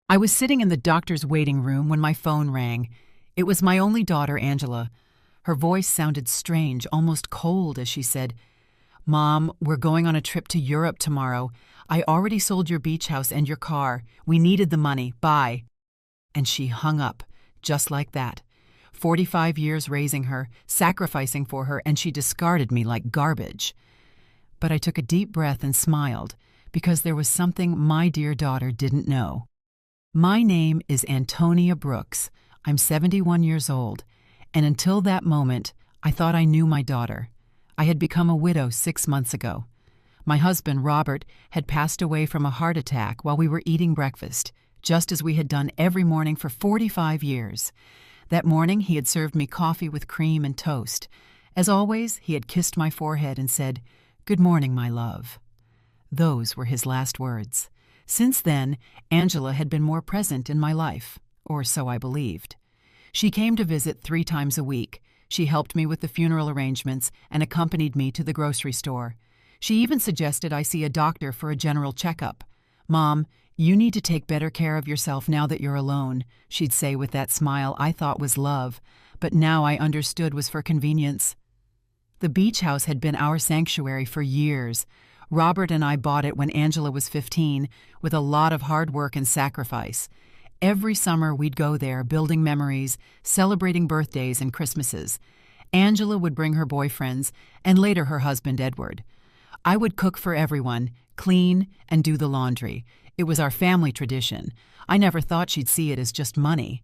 I was sitting in the doctor's waiting room when my phone rang. It was my only daughter, Angela. Her voice sounded strange, almost cold, as she said, "Mom, we're going on a trip to Europe tomorrow. I already sold your beach house and your car. We needed the money. Bye." And she hung up, just like that. 45 years raising her, sacrificing for her, and she discarded me like garbage. But I took a deep breath and smiled, because there was something my dear daughter didn't know. My name is Antonia Brooks. I'm 71 years old, and until that moment, I thought I knew my daughter. I had become a widow 6 months ago. My husband, Robert, had passed away from a heart attack while we were eating breakfast, just as we had done every morning for 45 years. That morning, he had served me coffee with cream and toast. As always, he had kissed my forehead and said, "Good morning, my love." Those were his last words. Since then, Angela had been more present in my life, or so I believed. She came to visit 3 times a week. She helped me with the funeral arrangements and accompanied me to the grocery store. She even suggested I see a doctor for a general checkup. "Mom, you need to take better care of yourself now that you're alone," she'd say with that smile I thought was love, but now I understood was for convenience. The beach house had been our sanctuary for years. Robert and I bought it when Angela was 15, with a lot of hard work and sacrifice. Every summer we'd go there, building memories, celebrating birthdays and Christmases. Angela would bring her boyfriends, and later her husband, Edward. I would cook for everyone, clean, and do the laundry. It was our family tradition. I never thought she'd see it as just money.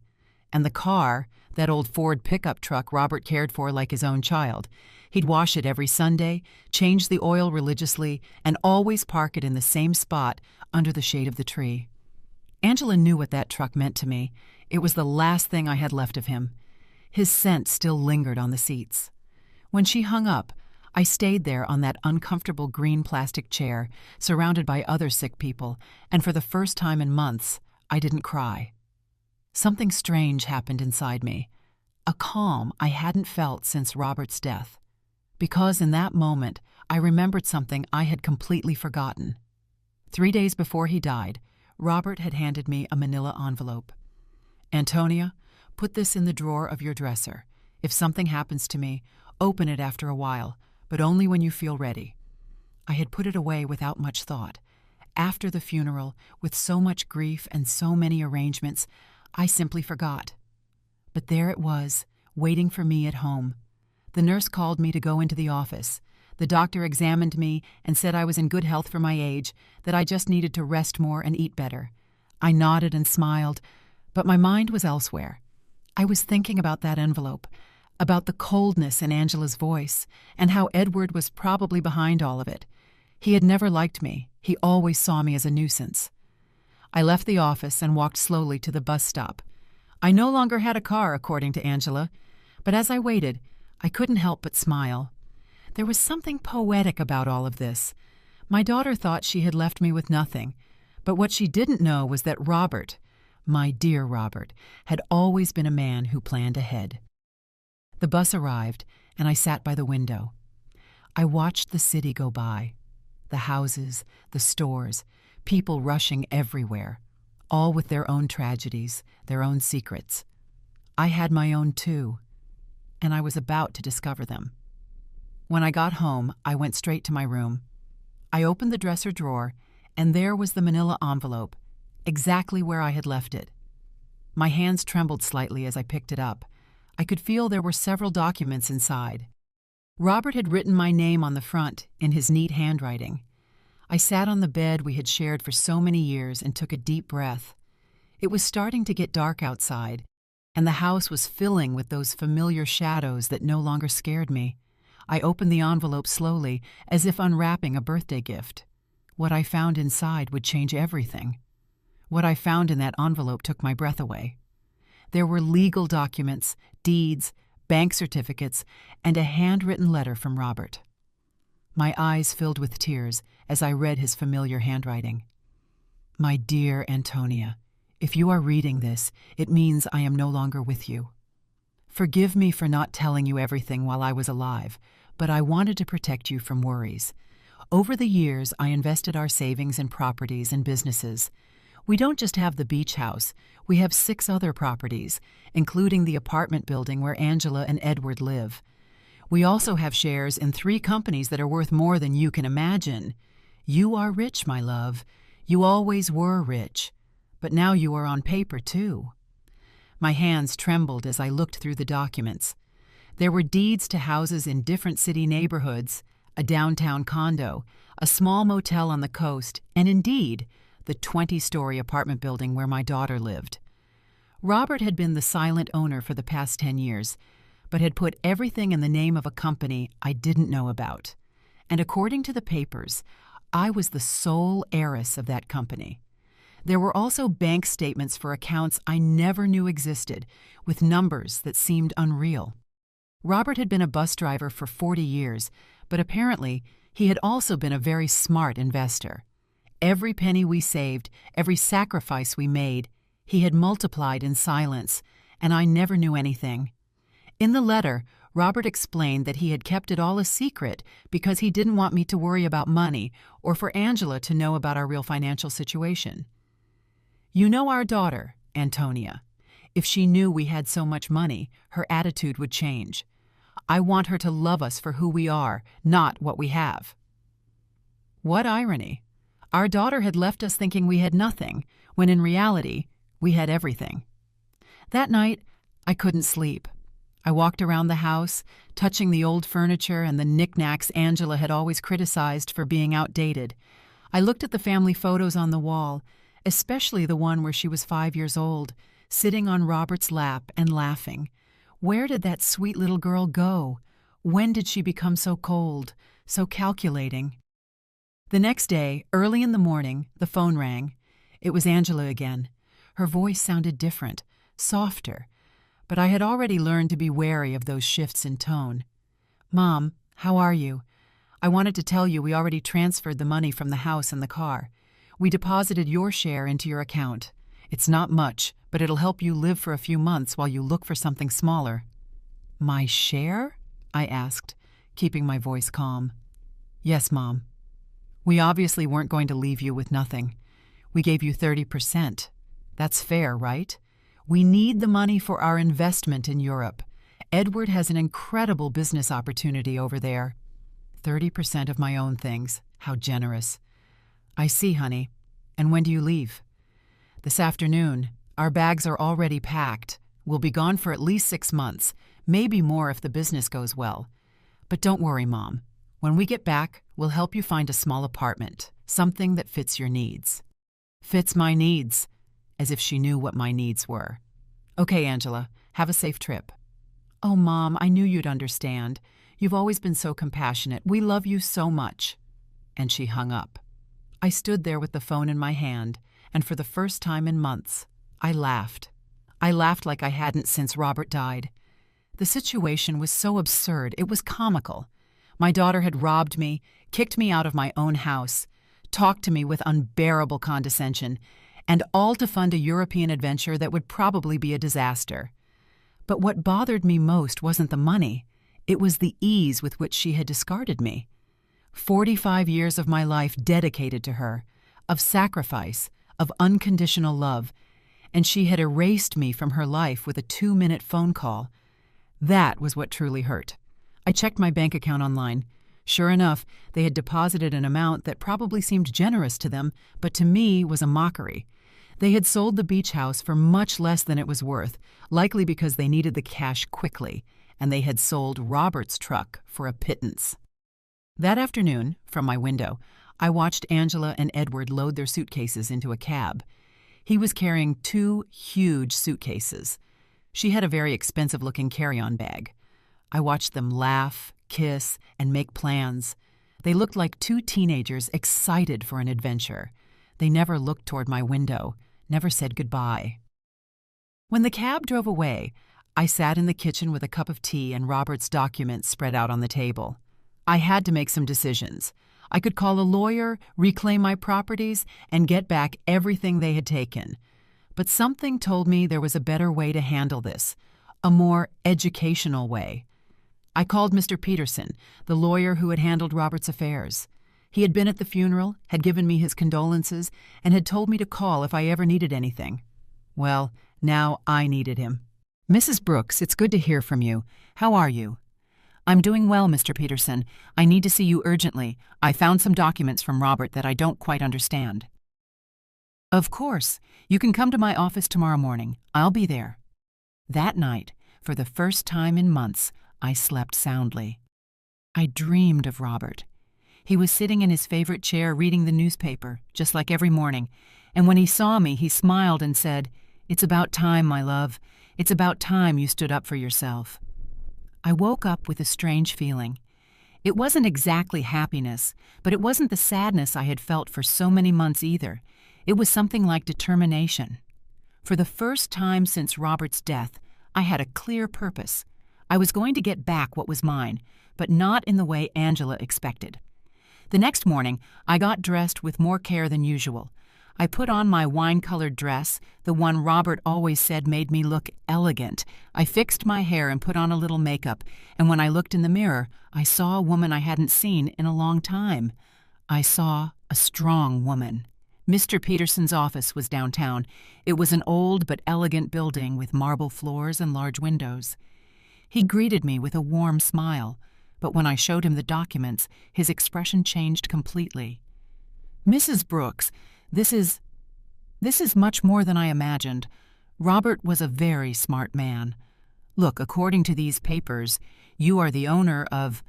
And the car, that old Ford pickup truck Robert cared for like his own child. He'd wash it every Sunday, change the oil religiously, and always park it in the same spot under the shade of the tree. Angela knew what that truck meant to me. It was the last thing I had left of him. His scent still lingered on the seats. When she hung up, I stayed there on that uncomfortable green plastic chair, surrounded by other sick people, and for the first time in months, I didn't cry. Something strange happened inside me, a calm I hadn't felt since Robert's death. Because in that moment, I remembered something I had completely forgotten. 3 days before he died, Robert had handed me a manila envelope. "Antonia, put this in the drawer of your dresser. If something happens to me, open it after a while, but only when you feel ready." I had put it away without much thought. After the funeral, with so much grief and so many arrangements, I simply forgot. But there it was, waiting for me at home. The nurse called me to go into the office. The doctor examined me and said I was in good health for my age, that I just needed to rest more and eat better. I nodded and smiled, but my mind was elsewhere. I was thinking about that envelope, about the coldness in Angela's voice, and how Edward was probably behind all of it. He had never liked me. He always saw me as a nuisance. I left the office and walked slowly to the bus stop. I no longer had a car, according to Angela, but as I waited, I couldn't help but smile. There was something poetic about all of this. My daughter thought she had left me with nothing, but what she didn't know was that Robert, my dear Robert, had always been a man who planned ahead. The bus arrived, and I sat by the window. I watched the city go by. The houses, the stores, people rushing everywhere, all with their own tragedies, their own secrets. I had my own too, and I was about to discover them. When I got home, I went straight to my room. I opened the dresser drawer, and there was the manila envelope, exactly where I had left it. My hands trembled slightly as I picked it up. I could feel there were several documents inside. Robert had written my name on the front in his neat handwriting. I sat on the bed we had shared for so many years and took a deep breath. It was starting to get dark outside, and the house was filling with those familiar shadows that no longer scared me. I opened the envelope slowly, as if unwrapping a birthday gift. What I found inside would change everything. What I found in that envelope took my breath away. There were legal documents, deeds, bank certificates, and a handwritten letter from Robert. My eyes filled with tears as I read his familiar handwriting. "My dear Antonia, if you are reading this, it means I am no longer with you. Forgive me for not telling you everything while I was alive, but I wanted to protect you from worries. Over the years, I invested our savings in properties and businesses. We don't just have the beach house, we have 6 other properties, including the apartment building where Angela and Edward live. We also have shares in 3 companies that are worth more than you can imagine. You are rich, my love. You always were rich. But now you are on paper, too. My hands trembled as I looked through the documents. There were deeds to houses in different city neighborhoods, a downtown condo, a small motel on the coast, and indeed, the 20-story apartment building where my daughter lived. Robert had been the silent owner for the past 10 years, but had put everything in the name of a company I didn't know about. And according to the papers, I was the sole heiress of that company. There were also bank statements for accounts I never knew existed, with numbers that seemed unreal. Robert had been a bus driver for 40 years, but apparently he had also been a very smart investor. Every penny we saved, every sacrifice we made, he had multiplied in silence, and I never knew anything. In the letter, Robert explained that he had kept it all a secret because he didn't want me to worry about money or for Angela to know about our real financial situation. You know our daughter, Antonia. If she knew we had so much money, her attitude would change. I want her to love us for who we are, not what we have. What irony. Our daughter had left us thinking we had nothing, when in reality, we had everything. That night, I couldn't sleep. I walked around the house, touching the old furniture and the knickknacks Angela had always criticized for being outdated. I looked at the family photos on the wall, especially the one where she was 5 years old, sitting on Robert's lap and laughing. Where did that sweet little girl go? When did she become so cold, so calculating? The next day, early in the morning, the phone rang. It was Angela again. Her voice sounded different, softer, but I had already learned to be wary of those shifts in tone. Mom, how are you? I wanted to tell you we already transferred the money from the house and the car. We deposited your share into your account. It's not much, but it'll help you live for a few months while you look for something smaller. My share? I asked, keeping my voice calm. Yes, Mom. We obviously weren't going to leave you with nothing. We gave you 30%. That's fair, right? We need the money for our investment in Europe. Edward has an incredible business opportunity over there. 30% of my own things. How generous. I see, honey. And when do you leave? This afternoon. Our bags are already packed. We'll be gone for at least 6 months, maybe more if the business goes well. But don't worry, Mom. When we get back, we'll help you find a small apartment, something that fits your needs. Fits my needs, as if she knew what my needs were. Okay, Angela, have a safe trip. Oh, Mom, I knew you'd understand. You've always been so compassionate. We love you so much. And she hung up. I stood there with the phone in my hand, and for the first time in months, I laughed. I laughed like I hadn't since Robert died. The situation was so absurd, it was comical. My daughter had robbed me, kicked me out of my own house, talked to me with unbearable condescension, and all to fund a European adventure that would probably be a disaster. But what bothered me most wasn't the money. It was the ease with which she had discarded me. 45 years of my life dedicated to her, of sacrifice, of unconditional love, and she had erased me from her life with a 2-minute phone call. That was what truly hurt. I checked my bank account online. Sure enough, they had deposited an amount that probably seemed generous to them, but to me was a mockery. They had sold the beach house for much less than it was worth, likely because they needed the cash quickly, and they had sold Robert's truck for a pittance. That afternoon, from my window, I watched Angela and Edward load their suitcases into a cab. He was carrying 2 huge suitcases. She had a very expensive-looking carry-on bag. I watched them laugh, kiss, and make plans. They looked like 2 teenagers excited for an adventure. They never looked toward my window, never said goodbye. When the cab drove away, I sat in the kitchen with a cup of tea and Robert's documents spread out on the table. I had to make some decisions. I could call a lawyer, reclaim my properties, and get back everything they had taken. But something told me there was a better way to handle this, a more educational way. I called Mr. Peterson, the lawyer who had handled Robert's affairs. He had been at the funeral, had given me his condolences, and had told me to call if I ever needed anything. Well, now I needed him. Mrs. Brooks, it's good to hear from you. How are you? I'm doing well, Mr. Peterson. I need to see you urgently. I found some documents from Robert that I don't quite understand. Of course. You can come to my office tomorrow morning. I'll be there. That night, for the first time in months, I slept soundly. I dreamed of Robert. He was sitting in his favorite chair reading the newspaper, just like every morning, and when he saw me, he smiled and said, "It's about time, my love. It's about time you stood up for yourself." I woke up with a strange feeling. It wasn't exactly happiness, but it wasn't the sadness I had felt for so many months either. It was something like determination. For the first time since Robert's death, I had a clear purpose. I was going to get back what was mine, but not in the way Angela expected. The next morning, I got dressed with more care than usual. I put on my wine-colored dress, the one Robert always said made me look elegant. I fixed my hair and put on a little makeup, and when I looked in the mirror, I saw a woman I hadn't seen in a long time. I saw a strong woman. Mr. Peterson's office was downtown. It was an old but elegant building with marble floors and large windows. He greeted me with a warm smile, but when I showed him the documents, his expression changed completely. "Mrs. Brooks, this is much more than I imagined. Robert was a very smart man. Look, according to these papers, you are the owner of—"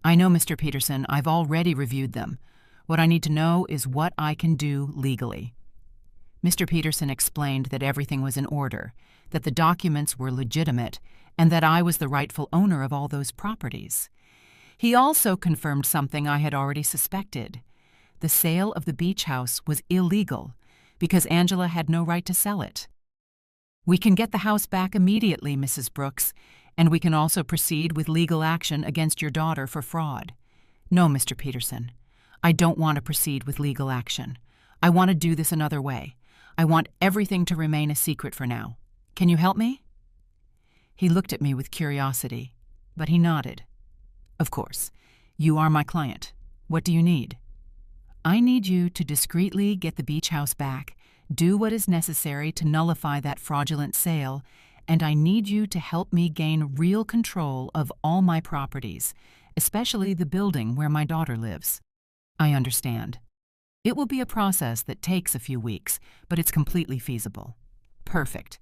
"I know, Mr. Peterson. I've already reviewed them. What I need to know is what I can do legally." Mr. Peterson explained that everything was in order, that the documents were legitimate, and that I was the rightful owner of all those properties. He also confirmed something I had already suspected. The sale of the beach house was illegal because Angela had no right to sell it. "We can get the house back immediately, Mrs. Brooks, and we can also proceed with legal action against your daughter for fraud." "No, Mr. Peterson. I don't want to proceed with legal action. I want to do this another way. I want everything to remain a secret for now. Can you help me?" He looked at me with curiosity, but he nodded. "Of course. You are my client. What do you need?" "I need you to discreetly get the beach house back, do what is necessary to nullify that fraudulent sale, and I need you to help me gain real control of all my properties, especially the building where my daughter lives." "I understand. It will be a process that takes a few weeks, but it's completely feasible." "Perfect.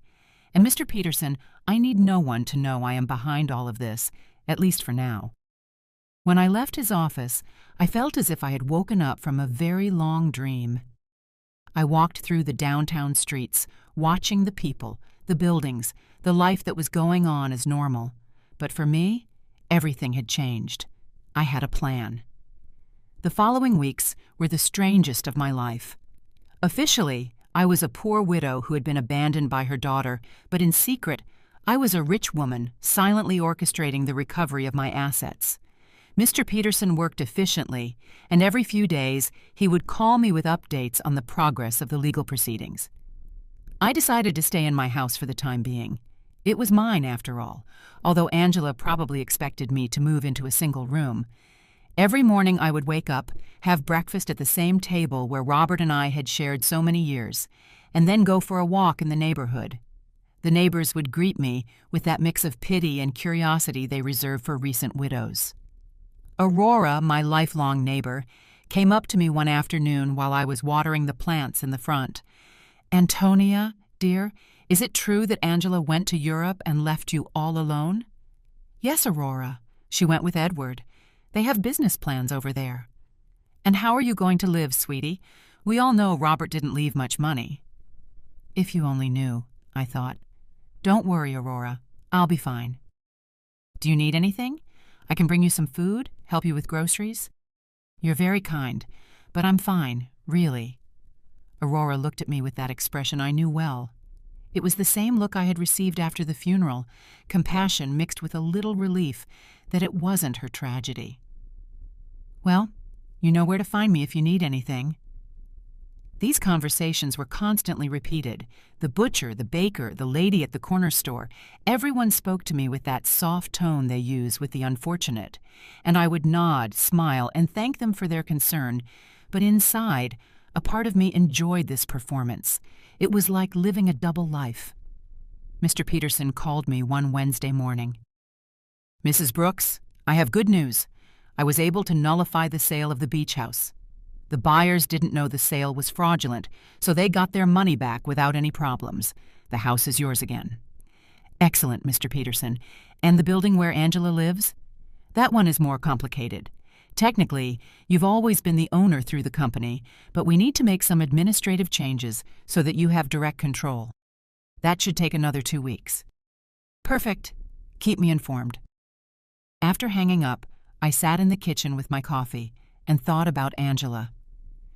And Mr. Peterson, I need no one to know I am behind all of this, at least for now." When I left his office, I felt as if I had woken up from a very long dream. I walked through the downtown streets, watching the people, the buildings, the life that was going on as normal. But for me, everything had changed. I had a plan. The following weeks were the strangest of my life. Officially, I was a poor widow who had been abandoned by her daughter, but in secret, I was a rich woman silently orchestrating the recovery of my assets. Mr. Peterson worked efficiently, and every few days he would call me with updates on the progress of the legal proceedings. I decided to stay in my house for the time being. It was mine, after all, although Angela probably expected me to move into a single room. Every morning I would wake up, have breakfast at the same table where Robert and I had shared so many years, and then go for a walk in the neighborhood. The neighbors would greet me with that mix of pity and curiosity they reserve for recent widows. Aurora, my lifelong neighbor, came up to me one afternoon while I was watering the plants in the front. "Antonia, dear, is it true that Angela went to Europe and left you all alone?" "Yes, Aurora. She went with Edward. They have business plans over there." "And how are you going to live, sweetie? We all know Robert didn't leave much money." If you only knew, I thought. "Don't worry, Aurora. I'll be fine." "Do you need anything? I can bring you some food, help you with groceries?" "You're very kind, but I'm fine, really." Aurora looked at me with that expression I knew well. It was the same look I had received after the funeral, compassion mixed with a little relief that it wasn't her tragedy. "Well, you know where to find me if you need anything." These conversations were constantly repeated. The butcher, the baker, the lady at the corner store, everyone spoke to me with that soft tone they use with the unfortunate. And I would nod, smile, and thank them for their concern. But inside, a part of me enjoyed this performance. It was like living a double life. Mr. Peterson called me one Wednesday morning. "Mrs. Brooks, I have good news. I was able to nullify the sale of the beach house. The buyers didn't know the sale was fraudulent, so they got their money back without any problems. The house is yours again." "Excellent, Mr. Peterson. And the building where Angela lives?" "That one is more complicated. Technically, you've always been the owner through the company, but we need to make some administrative changes so that you have direct control. That should take another 2 weeks." "Perfect. Keep me informed." After hanging up, I sat in the kitchen with my coffee and thought about Angela.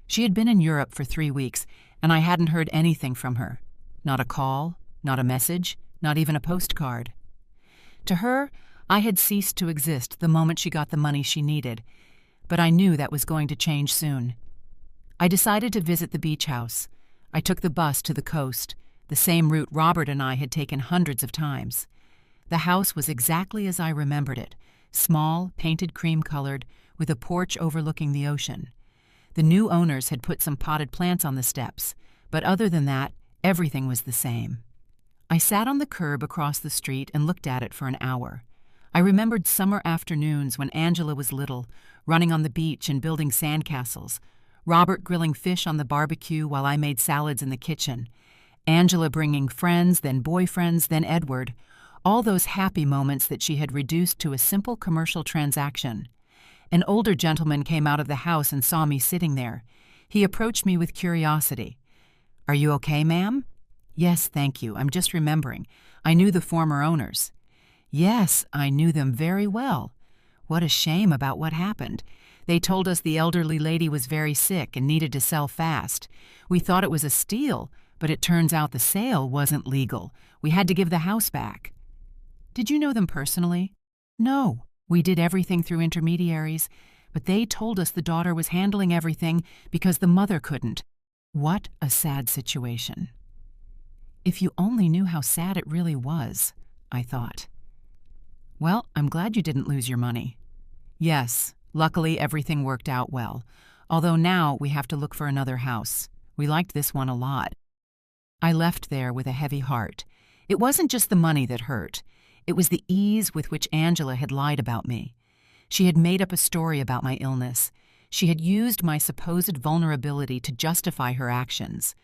She had been in Europe for 3 weeks, and I hadn't heard anything from her. Not a call, not a message, not even a postcard. To her, I had ceased to exist the moment she got the money she needed, but I knew that was going to change soon. I decided to visit the beach house. I took the bus to the coast, the same route Robert and I had taken hundreds of times. The house was exactly as I remembered it, small, painted cream-colored, with a porch overlooking the ocean. The new owners had put some potted plants on the steps, but other than that, everything was the same. I sat on the curb across the street and looked at it for an hour. I remembered summer afternoons when Angela was little, running on the beach and building sandcastles, Robert grilling fish on the barbecue while I made salads in the kitchen, Angela bringing friends, then boyfriends, then Edward, all those happy moments that she had reduced to a simple commercial transaction. An older gentleman came out of the house and saw me sitting there. He approached me with curiosity. "Are you okay, ma'am?" "Yes, thank you. I'm just remembering. I knew the former owners." "Yes, I knew them very well. What a shame about what happened. They told us the elderly lady was very sick and needed to sell fast. We thought it was a steal, but it turns out the sale wasn't legal. We had to give the house back." "Did you know them personally?" "No. We did everything through intermediaries, but they told us the daughter was handling everything because the mother couldn't." What a sad situation. If you only knew how sad it really was, I thought. "Well, I'm glad you didn't lose your money." "Yes, luckily everything worked out well, although now we have to look for another house. We liked this one a lot." I left there with a heavy heart. It wasn't just the money that hurt. It was the ease with which Angela had lied about me. She had made up a story about my illness. She had used my supposed vulnerability to justify her actions.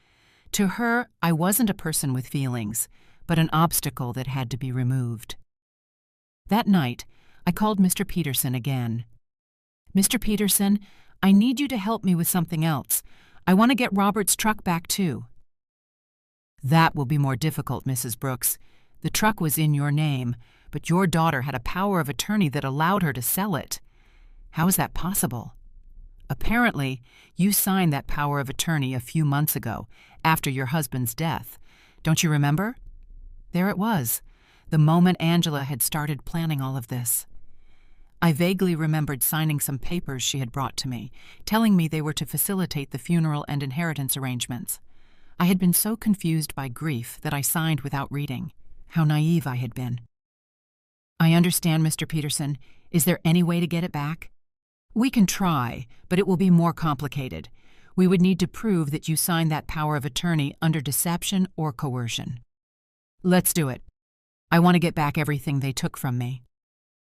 To her, I wasn't a person with feelings, but an obstacle that had to be removed. That night, I called Mr. Peterson again. "Mr. Peterson, I need you to help me with something else. I want to get Robert's truck back too." "That will be more difficult, Mrs. Brooks. The truck was in your name, but your daughter had a power of attorney that allowed her to sell it. How is that possible?" "Apparently, you signed that power of attorney a few months ago, after your husband's death. Don't you remember?" There it was, the moment Angela had started planning all of this. I vaguely remembered signing some papers she had brought to me, telling me they were to facilitate the funeral and inheritance arrangements. I had been so confused by grief that I signed without reading. How naive I had been. "I understand, Mr. Peterson. Is there any way to get it back?" "We can try, but it will be more complicated. We would need to prove that you signed that power of attorney under deception or coercion." "Let's do it. I want to get back everything they took from me."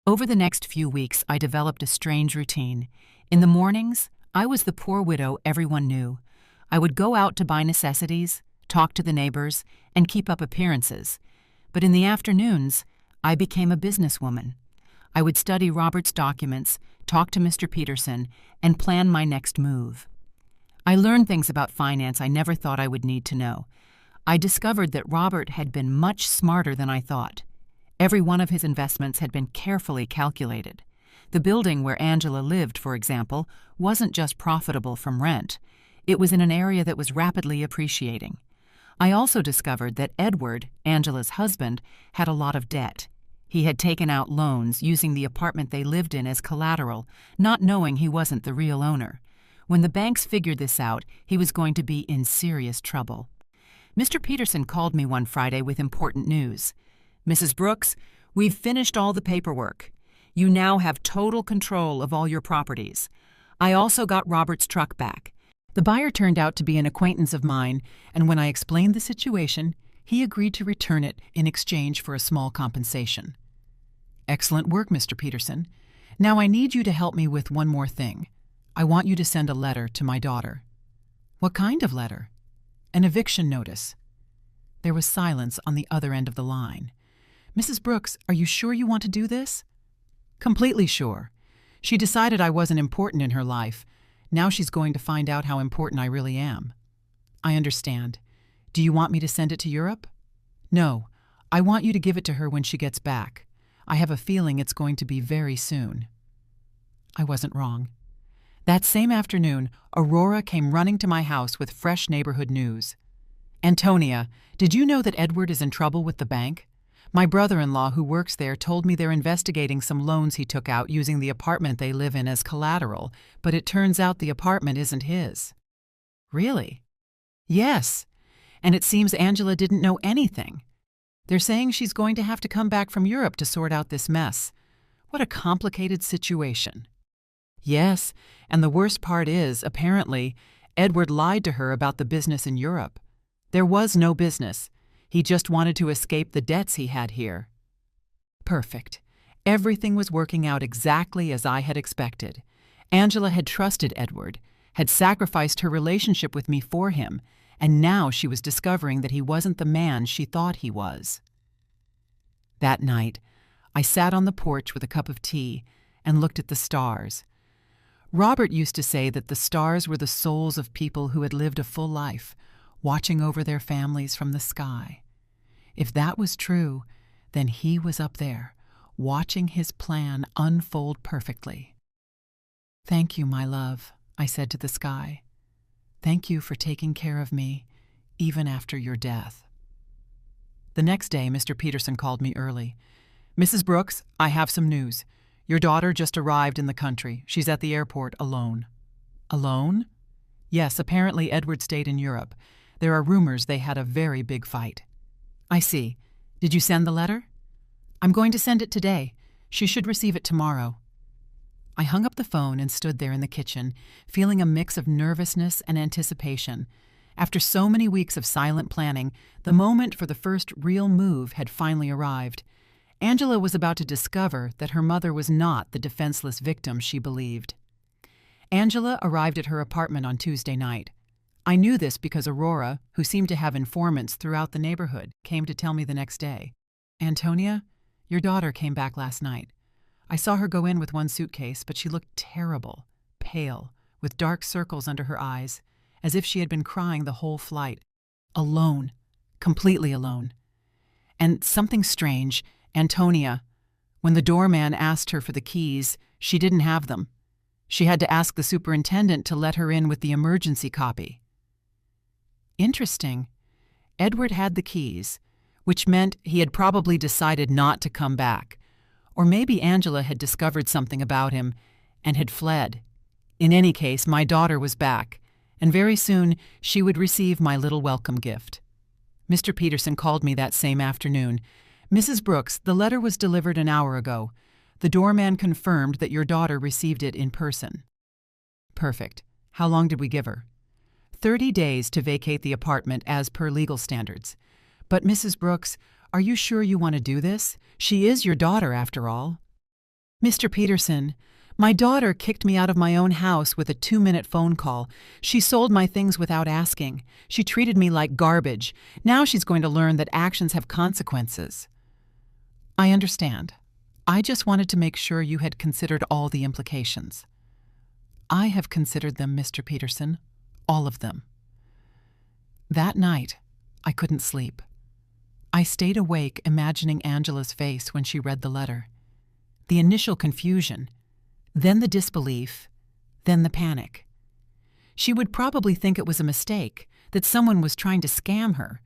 Over the next few weeks, I developed a strange routine. In the mornings, I was the poor widow everyone knew. I would go out to buy necessities, talk to the neighbors, and keep up appearances. But in the afternoons, I became a businesswoman. I would study Robert's documents, talk to Mr. Peterson, and plan my next move. I learned things about finance I never thought I would need to know. I discovered that Robert had been much smarter than I thought. Every one of his investments had been carefully calculated. The building where Angela lived, for example, wasn't just profitable from rent. It was in an area that was rapidly appreciating. I also discovered that Edward, Angela's husband, had a lot of debt. He had taken out loans using the apartment they lived in as collateral, not knowing he wasn't the real owner. When the banks figured this out, he was going to be in serious trouble. Mr. Peterson called me one Friday with important news. "Mrs. Brooks, we've finished all the paperwork. You now have total control of all your properties. I also got Robert's truck back." The buyer turned out to be an acquaintance of mine, and when I explained the situation, he agreed to return it in exchange for a small compensation. "Excellent work, Mr. Peterson. Now I need you to help me with one more thing. I want you to send a letter to my daughter." "What kind of letter?" "An eviction notice." There was silence on the other end of the line. "Mrs. Brooks, are you sure you want to do this?" "Completely sure. She decided I wasn't important in her life. Now she's going to find out how important I really am." "I understand. Do you want me to send it to Europe?" "No. I want you to give it to her when she gets back. I have a feeling it's going to be very soon." I wasn't wrong. That same afternoon, Aurora came running to my house with fresh neighborhood news. "Antonia, did you know that Edward is in trouble with the bank? My brother-in-law who works there told me they're investigating some loans he took out using the apartment they live in as collateral, but it turns out the apartment isn't his." "Really?" "Yes. And it seems Angela didn't know anything. They're saying she's going to have to come back from Europe to sort out this mess. What a complicated situation." "Yes, and the worst part is, apparently, Edward lied to her about the business in Europe. There was no business. He just wanted to escape the debts he had here." Perfect. Everything was working out exactly as I had expected. Angela had trusted Edward, had sacrificed her relationship with me for him, and now she was discovering that he wasn't the man she thought he was. That night, I sat on the porch with a cup of tea and looked at the stars. Robert used to say that the stars were the souls of people who had lived a full life, watching over their families from the sky. If that was true, then he was up there, watching his plan unfold perfectly. "Thank you, my love," I said to the sky. "Thank you for taking care of me, even after your death." The next day, Mr. Peterson called me early. "Mrs. Brooks, I have some news. Your daughter just arrived in the country. She's at the airport alone." "Alone?" "Yes, apparently Edward stayed in Europe. There are rumors they had a very big fight." "I see. Did you send the letter?" "I'm going to send it today. She should receive it tomorrow." I hung up the phone and stood there in the kitchen, feeling a mix of nervousness and anticipation. After so many weeks of silent planning, the moment for the first real move had finally arrived. Angela was about to discover that her mother was not the defenseless victim she believed. Angela arrived at her apartment on Tuesday night. I knew this because Aurora, who seemed to have informants throughout the neighborhood, came to tell me the next day. "Antonia, your daughter came back last night. I saw her go in with one suitcase, but she looked terrible, pale, with dark circles under her eyes, as if she had been crying the whole flight. Alone, completely alone. And something strange, Antonia, when the doorman asked her for the keys, she didn't have them. She had to ask the superintendent to let her in with the emergency copy." Interesting. Edward had the keys, which meant he had probably decided not to come back. Or maybe Angela had discovered something about him and had fled. In any case, my daughter was back, and very soon she would receive my little welcome gift. Mr. Peterson called me that same afternoon. "Mrs. Brooks, the letter was delivered an hour ago. The doorman confirmed that your daughter received it in person." "Perfect. How long did we give her?" 30 days to vacate the apartment as per legal standards. "But Mrs. Brooks, are you sure you want to do this? She is your daughter, after all." "Mr. Peterson, my daughter kicked me out of my own house with a 2-minute phone call. She sold my things without asking. She treated me like garbage. Now she's going to learn that actions have consequences." "I understand. I just wanted to make sure you had considered all the implications." "I have considered them, Mr. Peterson. All of them." That night, I couldn't sleep. I stayed awake imagining Angela's face when she read the letter. The initial confusion, then the disbelief, then the panic. She would probably think it was a mistake, that someone was trying to scam her.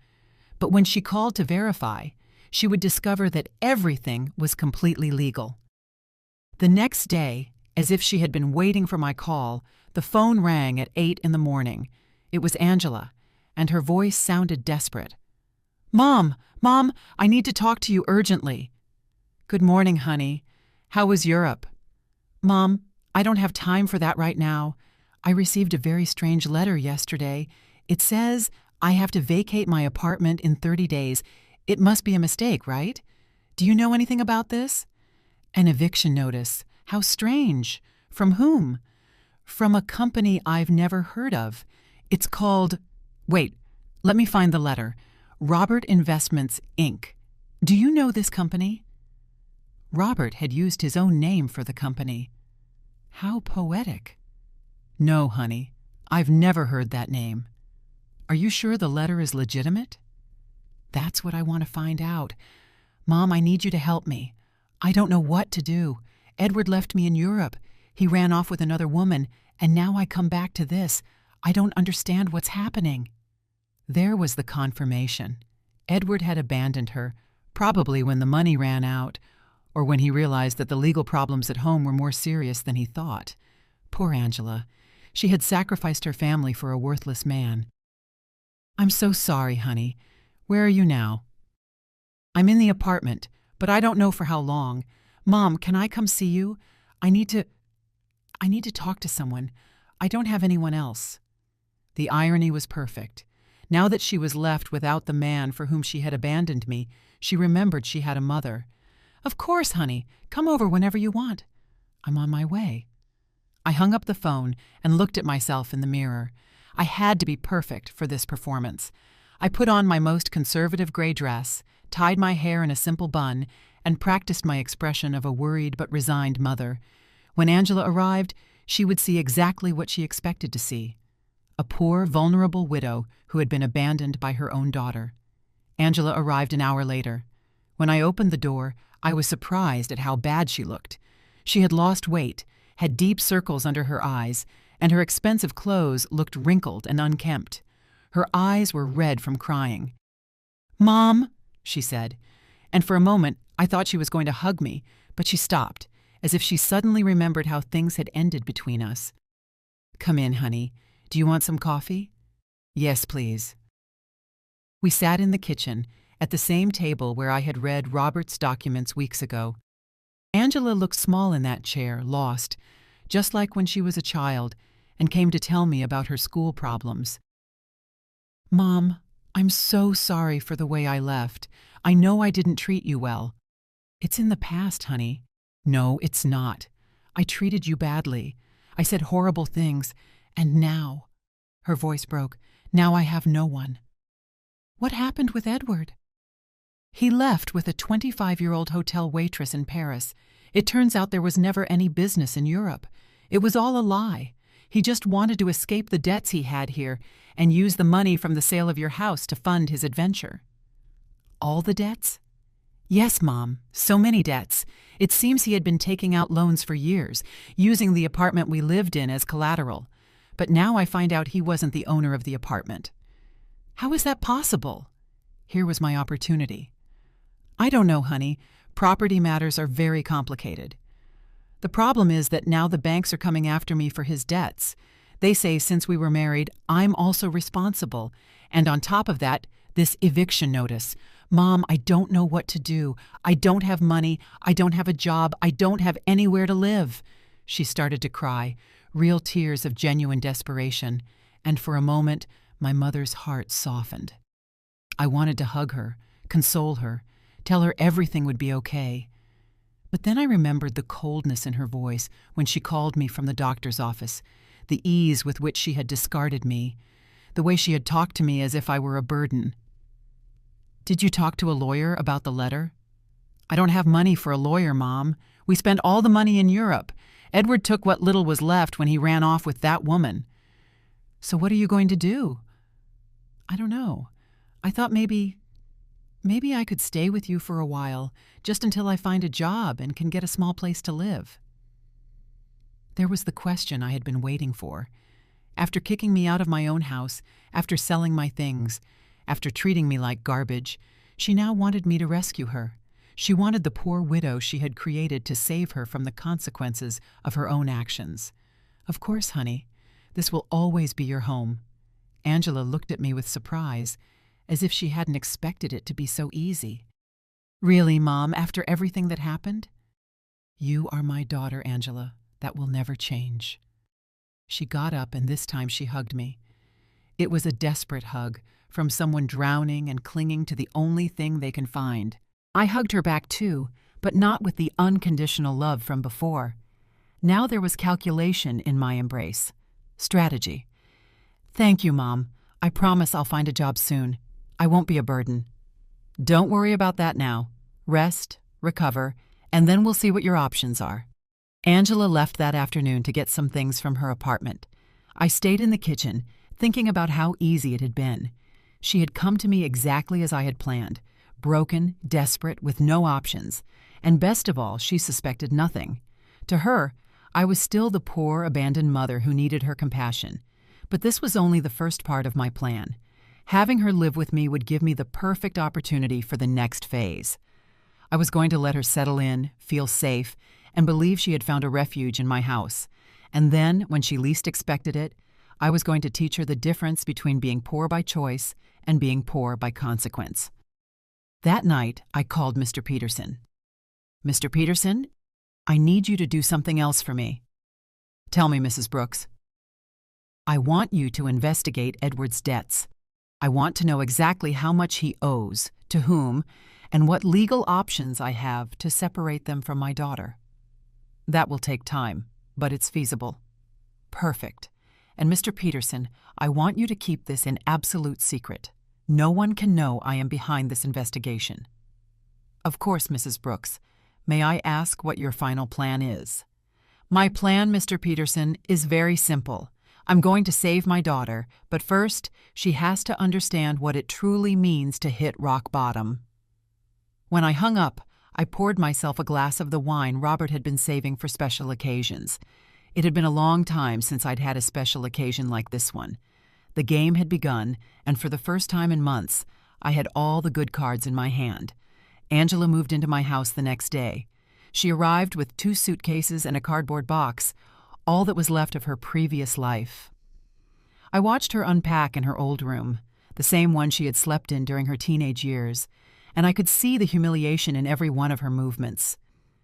But when she called to verify, she would discover that everything was completely legal. The next day, As if she had been waiting for my call, the phone rang at 8 in the morning. It was Angela, and her voice sounded desperate. "Mom, Mom, I need to talk to you urgently." "Good morning, honey. How was Europe?" "Mom, I don't have time for that right now. I received a very strange letter yesterday. It says I have to vacate my apartment in 30 days. It must be a mistake, right? Do you know anything about this?" "An eviction notice. How strange. From whom?" "From a company I've never heard of. It's called— Wait, let me find the letter. Robert Investments, Inc. Do you know this company?" Robert had used his own name for the company. How poetic. "No, honey, I've never heard that name." "Are you sure the letter is legitimate?" "That's what I want to find out. Mom, I need you to help me. I don't know what to do. Edward left me in Europe. He ran off with another woman, and now I come back to this. I don't understand what's happening." There was the confirmation. Edward had abandoned her, probably when the money ran out, or when he realized that the legal problems at home were more serious than he thought. Poor Angela. She had sacrificed her family for a worthless man. "I'm so sorry, honey. Where are you now?" "I'm in the apartment, but I don't know for how long. Mom, can I come see you? I need to talk to someone. I don't have anyone else." The irony was perfect. Now that she was left without the man for whom she had abandoned me, she remembered she had a mother. "Of course, honey. Come over whenever you want." "I'm on my way." I hung up the phone and looked at myself in the mirror. I had to be perfect for this performance. I put on my most conservative gray dress, tied my hair in a simple bun, and practiced my expression of a worried but resigned mother. When Angela arrived, she would see exactly what she expected to see: a poor, vulnerable widow who had been abandoned by her own daughter. Angela arrived an hour later. When I opened the door, I was surprised at how bad she looked. She had lost weight, had deep circles under her eyes, and her expensive clothes looked wrinkled and unkempt. Her eyes were red from crying. "Mom," she said, and for a moment I thought she was going to hug me, but she stopped, as if she suddenly remembered how things had ended between us. "Come in, honey. Do you want some coffee?" "Yes, please." We sat in the kitchen, at the same table where I had read Robert's documents weeks ago. Angela looked small in that chair, lost, just like when she was a child, and came to tell me about her school problems. "Mom, I'm so sorry for the way I left. I know I didn't treat you well." "It's in the past, honey." "No, it's not. I treated you badly. I said horrible things, and now—" her voice broke— "now I have no one." "What happened with Edward?" "He left with a 25-year-old hotel waitress in Paris. It turns out there was never any business in Europe. It was all a lie. He just wanted to escape the debts he had here and use the money from the sale of your house to fund his adventure." "All the debts?" "Yes, Mom, so many debts. It seems he had been taking out loans for years, using the apartment we lived in as collateral. But now I find out he wasn't the owner of the apartment." "How is that possible?" Here was my opportunity. "I don't know, honey. Property matters are very complicated. The problem is that now the banks are coming after me for his debts. They say since we were married, I'm also responsible. And on top of that, this eviction notice. Mom, I don't know what to do. I don't have money. I don't have a job. I don't have anywhere to live." She started to cry, real tears of genuine desperation, and for a moment, my mother's heart softened. I wanted to hug her, console her, tell her everything would be okay. But then I remembered the coldness in her voice when she called me from the doctor's office, the ease with which she had discarded me, the way she had talked to me as if I were a burden. "Did you talk to a lawyer about the letter?" "I don't have money for a lawyer, Mom. We spent all the money in Europe. Edward took what little was left when he ran off with that woman." "So what are you going to do?" "I don't know. I thought maybe I could stay with you for a while, just until I find a job and can get a small place to live." There was the question I had been waiting for. After kicking me out of my own house, after selling my things, after treating me like garbage, she now wanted me to rescue her. She wanted the poor widow she had created to save her from the consequences of her own actions. "Of course, honey. This will always be your home." Angela looked at me with surprise, as if she hadn't expected it to be so easy. "Really, Mom, after everything that happened?" "You are my daughter, Angela. That will never change." She got up, and this time she hugged me. It was a desperate hug, from someone drowning and clinging to the only thing they can find. I hugged her back too, but not with the unconditional love from before. Now there was calculation in my embrace. Strategy. "Thank you, Mom. I promise I'll find a job soon. I won't be a burden." "Don't worry about that now. Rest, recover, and then we'll see what your options are." Angela left that afternoon to get some things from her apartment. I stayed in the kitchen, thinking about how easy it had been. She had come to me exactly as I had planned, broken, desperate, with no options, and best of all, she suspected nothing. To her, I was still the poor, abandoned mother who needed her compassion. But this was only the first part of my plan. Having her live with me would give me the perfect opportunity for the next phase. I was going to let her settle in, feel safe, and believe she had found a refuge in my house. And then, when she least expected it, I was going to teach her the difference between being poor by choice and being poor by consequence. That night, I called Mr. Peterson. "Mr. Peterson, I need you to do something else for me." "Tell me, Mrs. Brooks." "I want you to investigate Edward's debts. I want to know exactly how much he owes, to whom, and what legal options I have to separate them from my daughter." "That will take time, but it's feasible." "Perfect. And Mr. Peterson, I want you to keep this in absolute secret. No one can know I am behind this investigation." "Of course, Mrs. Brooks. May I ask what your final plan is?" "My plan, Mr. Peterson, is very simple. I'm going to save my daughter, but first, she has to understand what it truly means to hit rock bottom." When I hung up, I poured myself a glass of the wine Robert had been saving for special occasions. It had been a long time since I'd had a special occasion like this one. The game had begun, and for the first time in months, I had all the good cards in my hand. Angela moved into my house the next day. She arrived with 2 suitcases and a cardboard box, all that was left of her previous life. I watched her unpack in her old room, the same one she had slept in during her teenage years, and I could see the humiliation in every one of her movements.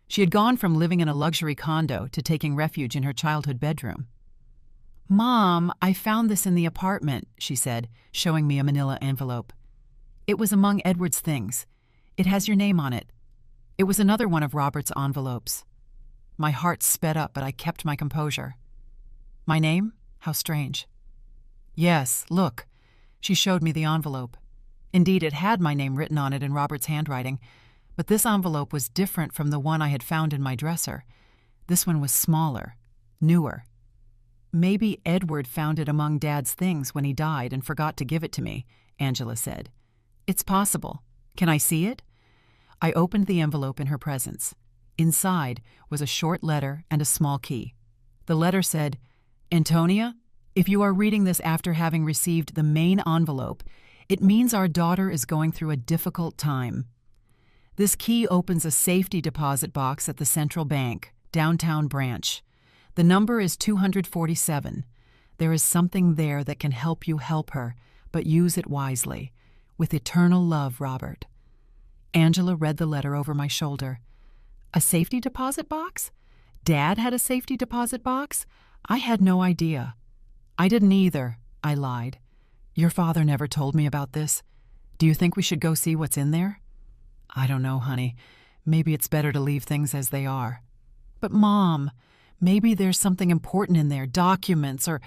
She had gone from living in a luxury condo to taking refuge in her childhood bedroom. "Mom, I found this in the apartment," she said, showing me a manila envelope. "It was among Edward's things. It has your name on it. It was another one of Robert's envelopes." My heart sped up, but I kept my composure. "My name? How strange." "Yes, look." She showed me the envelope. Indeed, it had my name written on it in Robert's handwriting, but this envelope was different from the one I had found in my dresser. This one was smaller, newer. "Maybe Edward found it among Dad's things when he died and forgot to give it to me," Angela said. "It's possible. Can I see it?" I opened the envelope in her presence. Inside was a short letter and a small key. The letter said, "Antonia, if you are reading this after having received the main envelope, it means our daughter is going through a difficult time. This key opens a safety deposit box at the Central Bank, downtown branch. The number is 247. There is something there that can help you help her, but use it wisely. With eternal love, Robert." Angela read the letter over my shoulder. A safety deposit box? Dad had a safety deposit box? I had no idea. "I didn't either," I lied. "Your father never told me about this. Do you think we should go see what's in there?" "I don't know, honey. Maybe it's better to leave things as they are." "But, Mom, maybe there's something important in there, documents, or,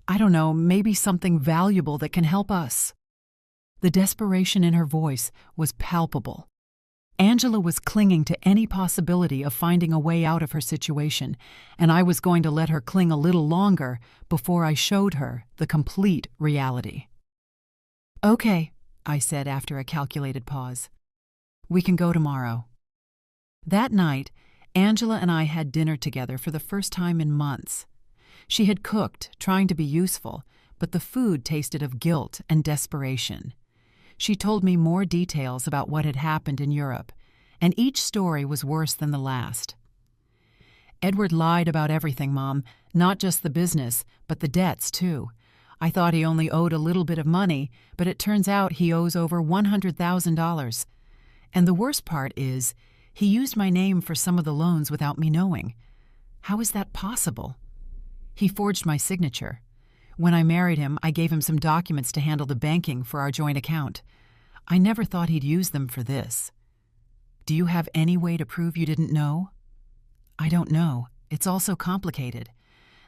I don't know, maybe something valuable that can help us." The desperation in her voice was palpable. Angela was clinging to any possibility of finding a way out of her situation, and I was going to let her cling a little longer before I showed her the complete reality. "Okay," I said after a calculated pause. "We can go tomorrow." That night, Angela and I had dinner together for the first time in months. She had cooked, trying to be useful, but the food tasted of guilt and desperation. She told me more details about what had happened in Europe, and each story was worse than the last. Edward lied about everything, Mom, not just the business, but the debts, too. I thought he only owed a little bit of money, but it turns out he owes over $100,000. And the worst part is, he used my name for some of the loans without me knowing. How is that possible? He forged my signature. When I married him, I gave him some documents to handle the banking for our joint account. I never thought he'd use them for this. Do you have any way to prove you didn't know? I don't know. It's all so complicated.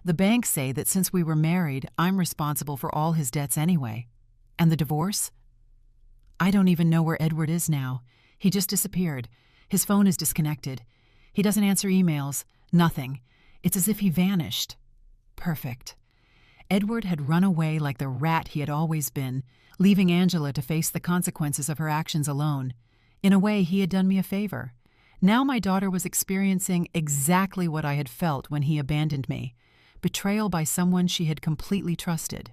The banks say that since we were married, I'm responsible for all his debts anyway. And the divorce? I don't even know where Edward is now. He just disappeared. His phone is disconnected. He doesn't answer emails. Nothing. It's as if he vanished. Perfect. Edward had run away like the rat he had always been, leaving Angela to face the consequences of her actions alone. In a way, he had done me a favor. Now my daughter was experiencing exactly what I had felt when he abandoned me. Betrayal by someone she had completely trusted.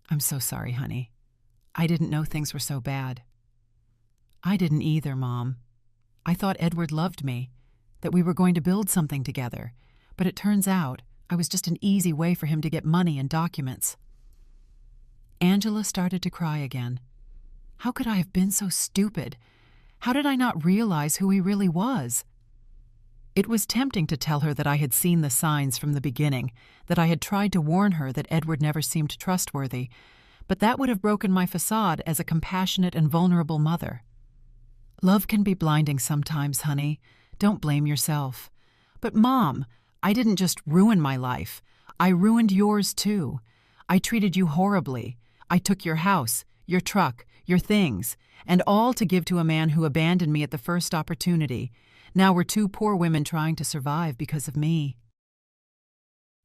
I'm so sorry, honey. I didn't know things were so bad. I didn't either, Mom. I thought Edward loved me, that we were going to build something together, but it turns out I was just an easy way for him to get money and documents. Angela started to cry again. How could I have been so stupid? How did I not realize who he really was? It was tempting to tell her that I had seen the signs from the beginning, that I had tried to warn her that Edward never seemed trustworthy, but that would have broken my facade as a compassionate and vulnerable mother. Love can be blinding sometimes, honey. Don't blame yourself. But, Mom, I didn't just ruin my life. I ruined yours, too. I treated you horribly. I took your house, your truck, your things, and all to give to a man who abandoned me at the first opportunity. Now we're two poor women trying to survive because of me.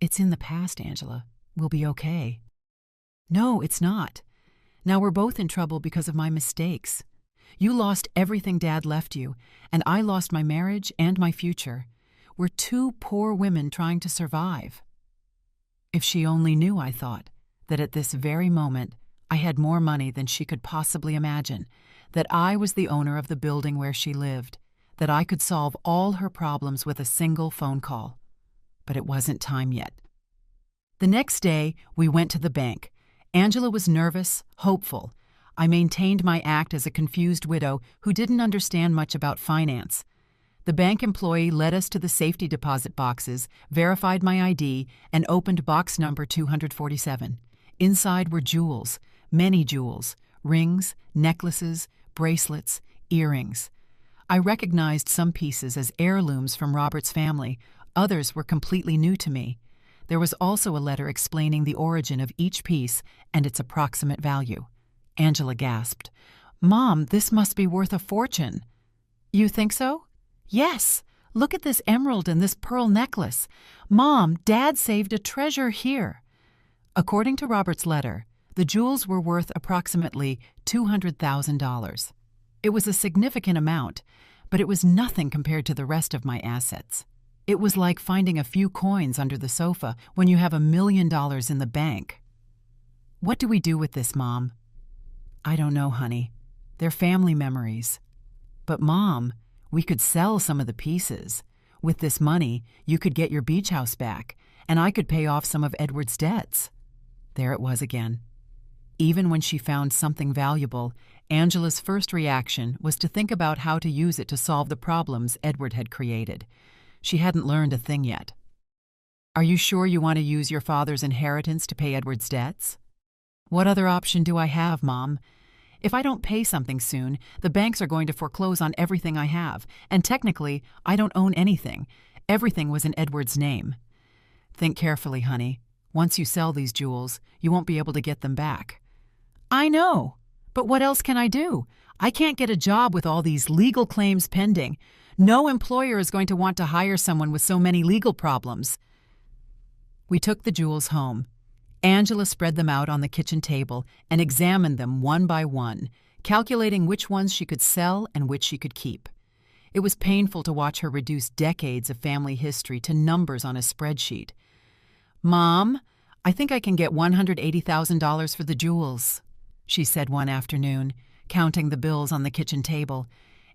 It's in the past, Angela. We'll be okay. No, it's not. Now we're both in trouble because of my mistakes. You lost everything Dad left you, and I lost my marriage and my future. We're two poor women trying to survive. If she only knew, I thought, that at this very moment I had more money than she could possibly imagine, that I was the owner of the building where she lived, that I could solve all her problems with a single phone call. But it wasn't time yet. The next day, we went to the bank. Angela was nervous, hopeful. I maintained my act as a confused widow who didn't understand much about finance. The bank employee led us to the safety deposit boxes, verified my ID, and opened box number 247. Inside were jewels, many jewels, rings, necklaces, bracelets, earrings. I recognized some pieces as heirlooms from Robert's family. Others were completely new to me. There was also a letter explaining the origin of each piece and its approximate value. Angela gasped. Mom, this must be worth a fortune. You think so? Yes. Look at this emerald and this pearl necklace. Mom, Dad saved a treasure here. According to Robert's letter, the jewels were worth approximately $200,000. It was a significant amount, but it was nothing compared to the rest of my assets. It was like finding a few coins under the sofa when you have $1 million in the bank. What do we do with this, Mom? I don't know, honey. They're family memories. But, Mom, we could sell some of the pieces. With this money, you could get your beach house back, and I could pay off some of Edward's debts. There it was again. Even when she found something valuable, Angela's first reaction was to think about how to use it to solve the problems Edward had created. She hadn't learned a thing yet. Are you sure you want to use your father's inheritance to pay Edward's debts? What other option do I have, Mom? If I don't pay something soon, the banks are going to foreclose on everything I have, and technically, I don't own anything. Everything was in Edward's name. Think carefully, honey. Once you sell these jewels, you won't be able to get them back. I know, but what else can I do? I can't get a job with all these legal claims pending. No employer is going to want to hire someone with so many legal problems. We took the jewels home. Angela spread them out on the kitchen table and examined them one by one, calculating which ones she could sell and which she could keep. It was painful to watch her reduce decades of family history to numbers on a spreadsheet. Mom, I think I can get $180,000 for the jewels, she said one afternoon, counting the bills on the kitchen table.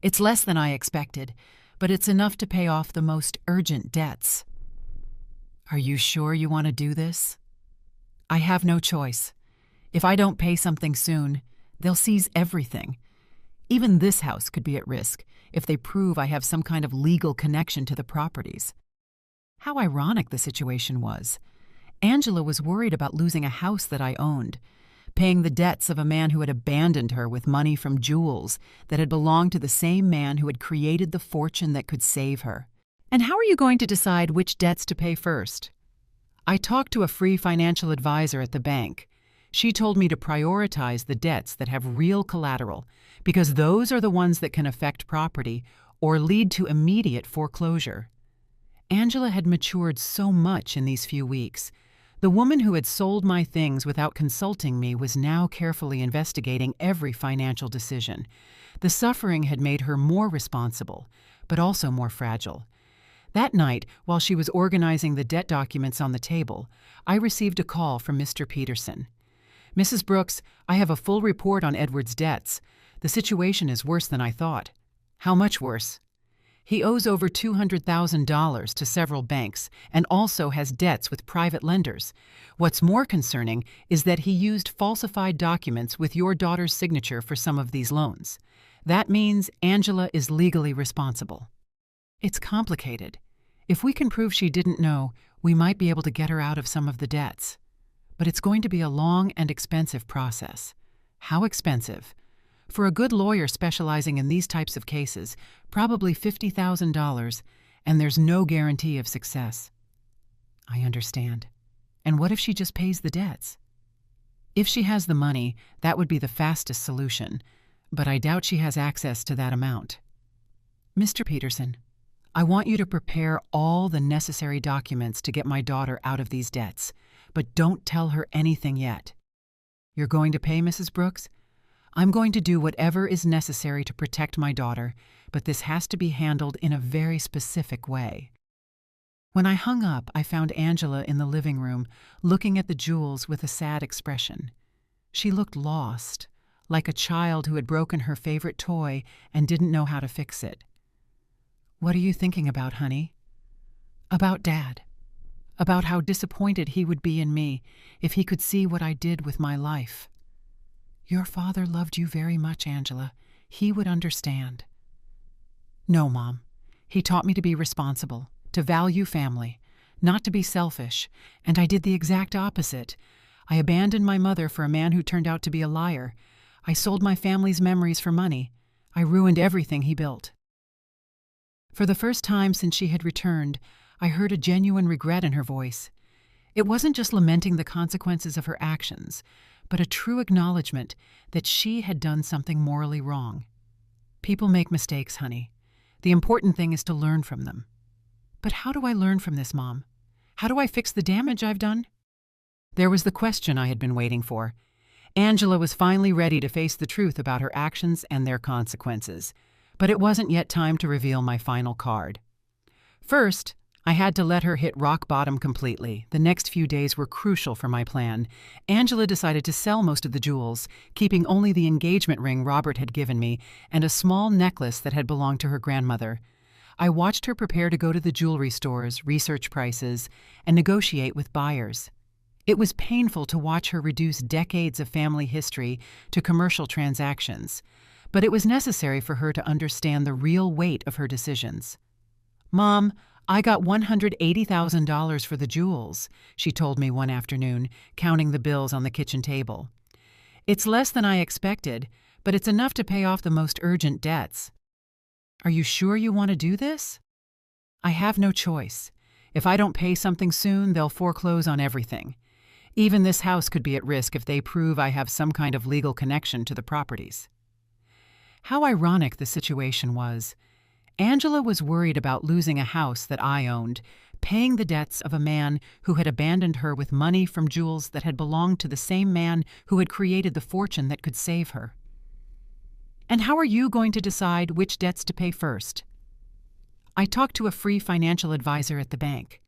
It's less than I expected, but it's enough to pay off the most urgent debts. Are you sure you want to do this? I have no choice. If I don't pay something soon, they'll seize everything. Even this house could be at risk if they prove I have some kind of legal connection to the properties. How ironic the situation was. Angela was worried about losing a house that I owned, paying the debts of a man who had abandoned her with money from jewels that had belonged to the same man who had created the fortune that could save her. And how are you going to decide which debts to pay first? I talked to a free financial advisor at the bank. She told me to prioritize the debts that have real collateral, because those are the ones that can affect property or lead to immediate foreclosure. Angela had matured so much in these few weeks. The woman who had sold my things without consulting me was now carefully investigating every financial decision. The suffering had made her more responsible, but also more fragile. That night, while she was organizing the debt documents on the table, I received a call from Mr. Peterson. "Mrs. Brooks, I have a full report on Edward's debts. The situation is worse than I thought." "How much worse?" "He owes over $200,000 to several banks and also has debts with private lenders. What's more concerning is that he used falsified documents with your daughter's signature for some of these loans. That means Angela is legally responsible." "It's complicated. If we can prove she didn't know, we might be able to get her out of some of the debts. But it's going to be a long and expensive process." "How expensive?" "For a good lawyer specializing in these types of cases, probably $50,000, and there's no guarantee of success." "I understand. And what if she just pays the debts?" "If she has the money, that would be the fastest solution, but I doubt she has access to that amount." "Mr. Peterson, I want you to prepare all the necessary documents to get my daughter out of these debts, but don't tell her anything yet." "You're going to pay, Mrs. Brooks?" "I'm going to do whatever is necessary to protect my daughter, but this has to be handled in a very specific way." When I hung up, I found Angela in the living room, looking at the jewels with a sad expression. She looked lost, like a child who had broken her favorite toy and didn't know how to fix it. "What are you thinking about, honey?" "About Dad. About how disappointed he would be in me if he could see what I did with my life." "Your father loved you very much, Angela. He would understand." "No, Mom. He taught me to be responsible, to value family, not to be selfish, and I did the exact opposite. I abandoned my mother for a man who turned out to be a liar. I sold my family's memories for money. I ruined everything he built." For the first time since she had returned, I heard a genuine regret in her voice. It wasn't just lamenting the consequences of her actions, but a true acknowledgement that she had done something morally wrong. "People make mistakes, honey. The important thing is to learn from them." "But how do I learn from this, Mom? How do I fix the damage I've done?" There was the question I had been waiting for. Angela was finally ready to face the truth about her actions and their consequences, but it wasn't yet time to reveal my final card. First, I had to let her hit rock bottom completely. The next few days were crucial for my plan. Angela decided to sell most of the jewels, keeping only the engagement ring Robert had given me and a small necklace that had belonged to her grandmother. I watched her prepare to go to the jewelry stores, research prices, and negotiate with buyers. It was painful to watch her reduce decades of family history to commercial transactions, but it was necessary for her to understand the real weight of her decisions. "Mom, I got $180,000 for the jewels," she told me one afternoon, counting the bills on the kitchen table. "It's less than I expected, but it's enough to pay off the most urgent debts." "Are you sure you want to do this?" "I have no choice. If I don't pay something soon, they'll foreclose on everything. Even this house could be at risk if they prove I have some kind of legal connection to the properties." How ironic the situation was. Angela was worried about losing a house that I owned, paying the debts of a man who had abandoned her with money from jewels that had belonged to the same man who had created the fortune that could save her. And how are you going to decide which debts to pay first? I talked to a free financial advisor at the bank.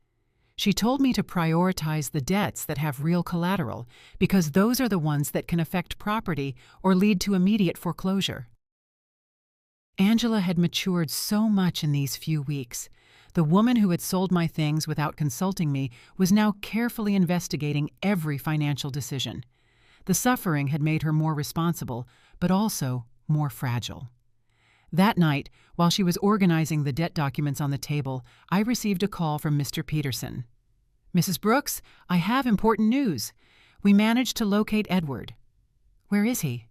She told me to prioritize the debts that have real collateral, because those are the ones that can affect property or lead to immediate foreclosure. Angela had matured so much in these few weeks. The woman who had sold my things without consulting me was now carefully investigating every financial decision. The suffering had made her more responsible, but also more fragile. That night, while she was organizing the debt documents on the table, I received a call from Mr. Peterson. "Mrs. Brooks, I have important news. We managed to locate Edward." "Where is he?"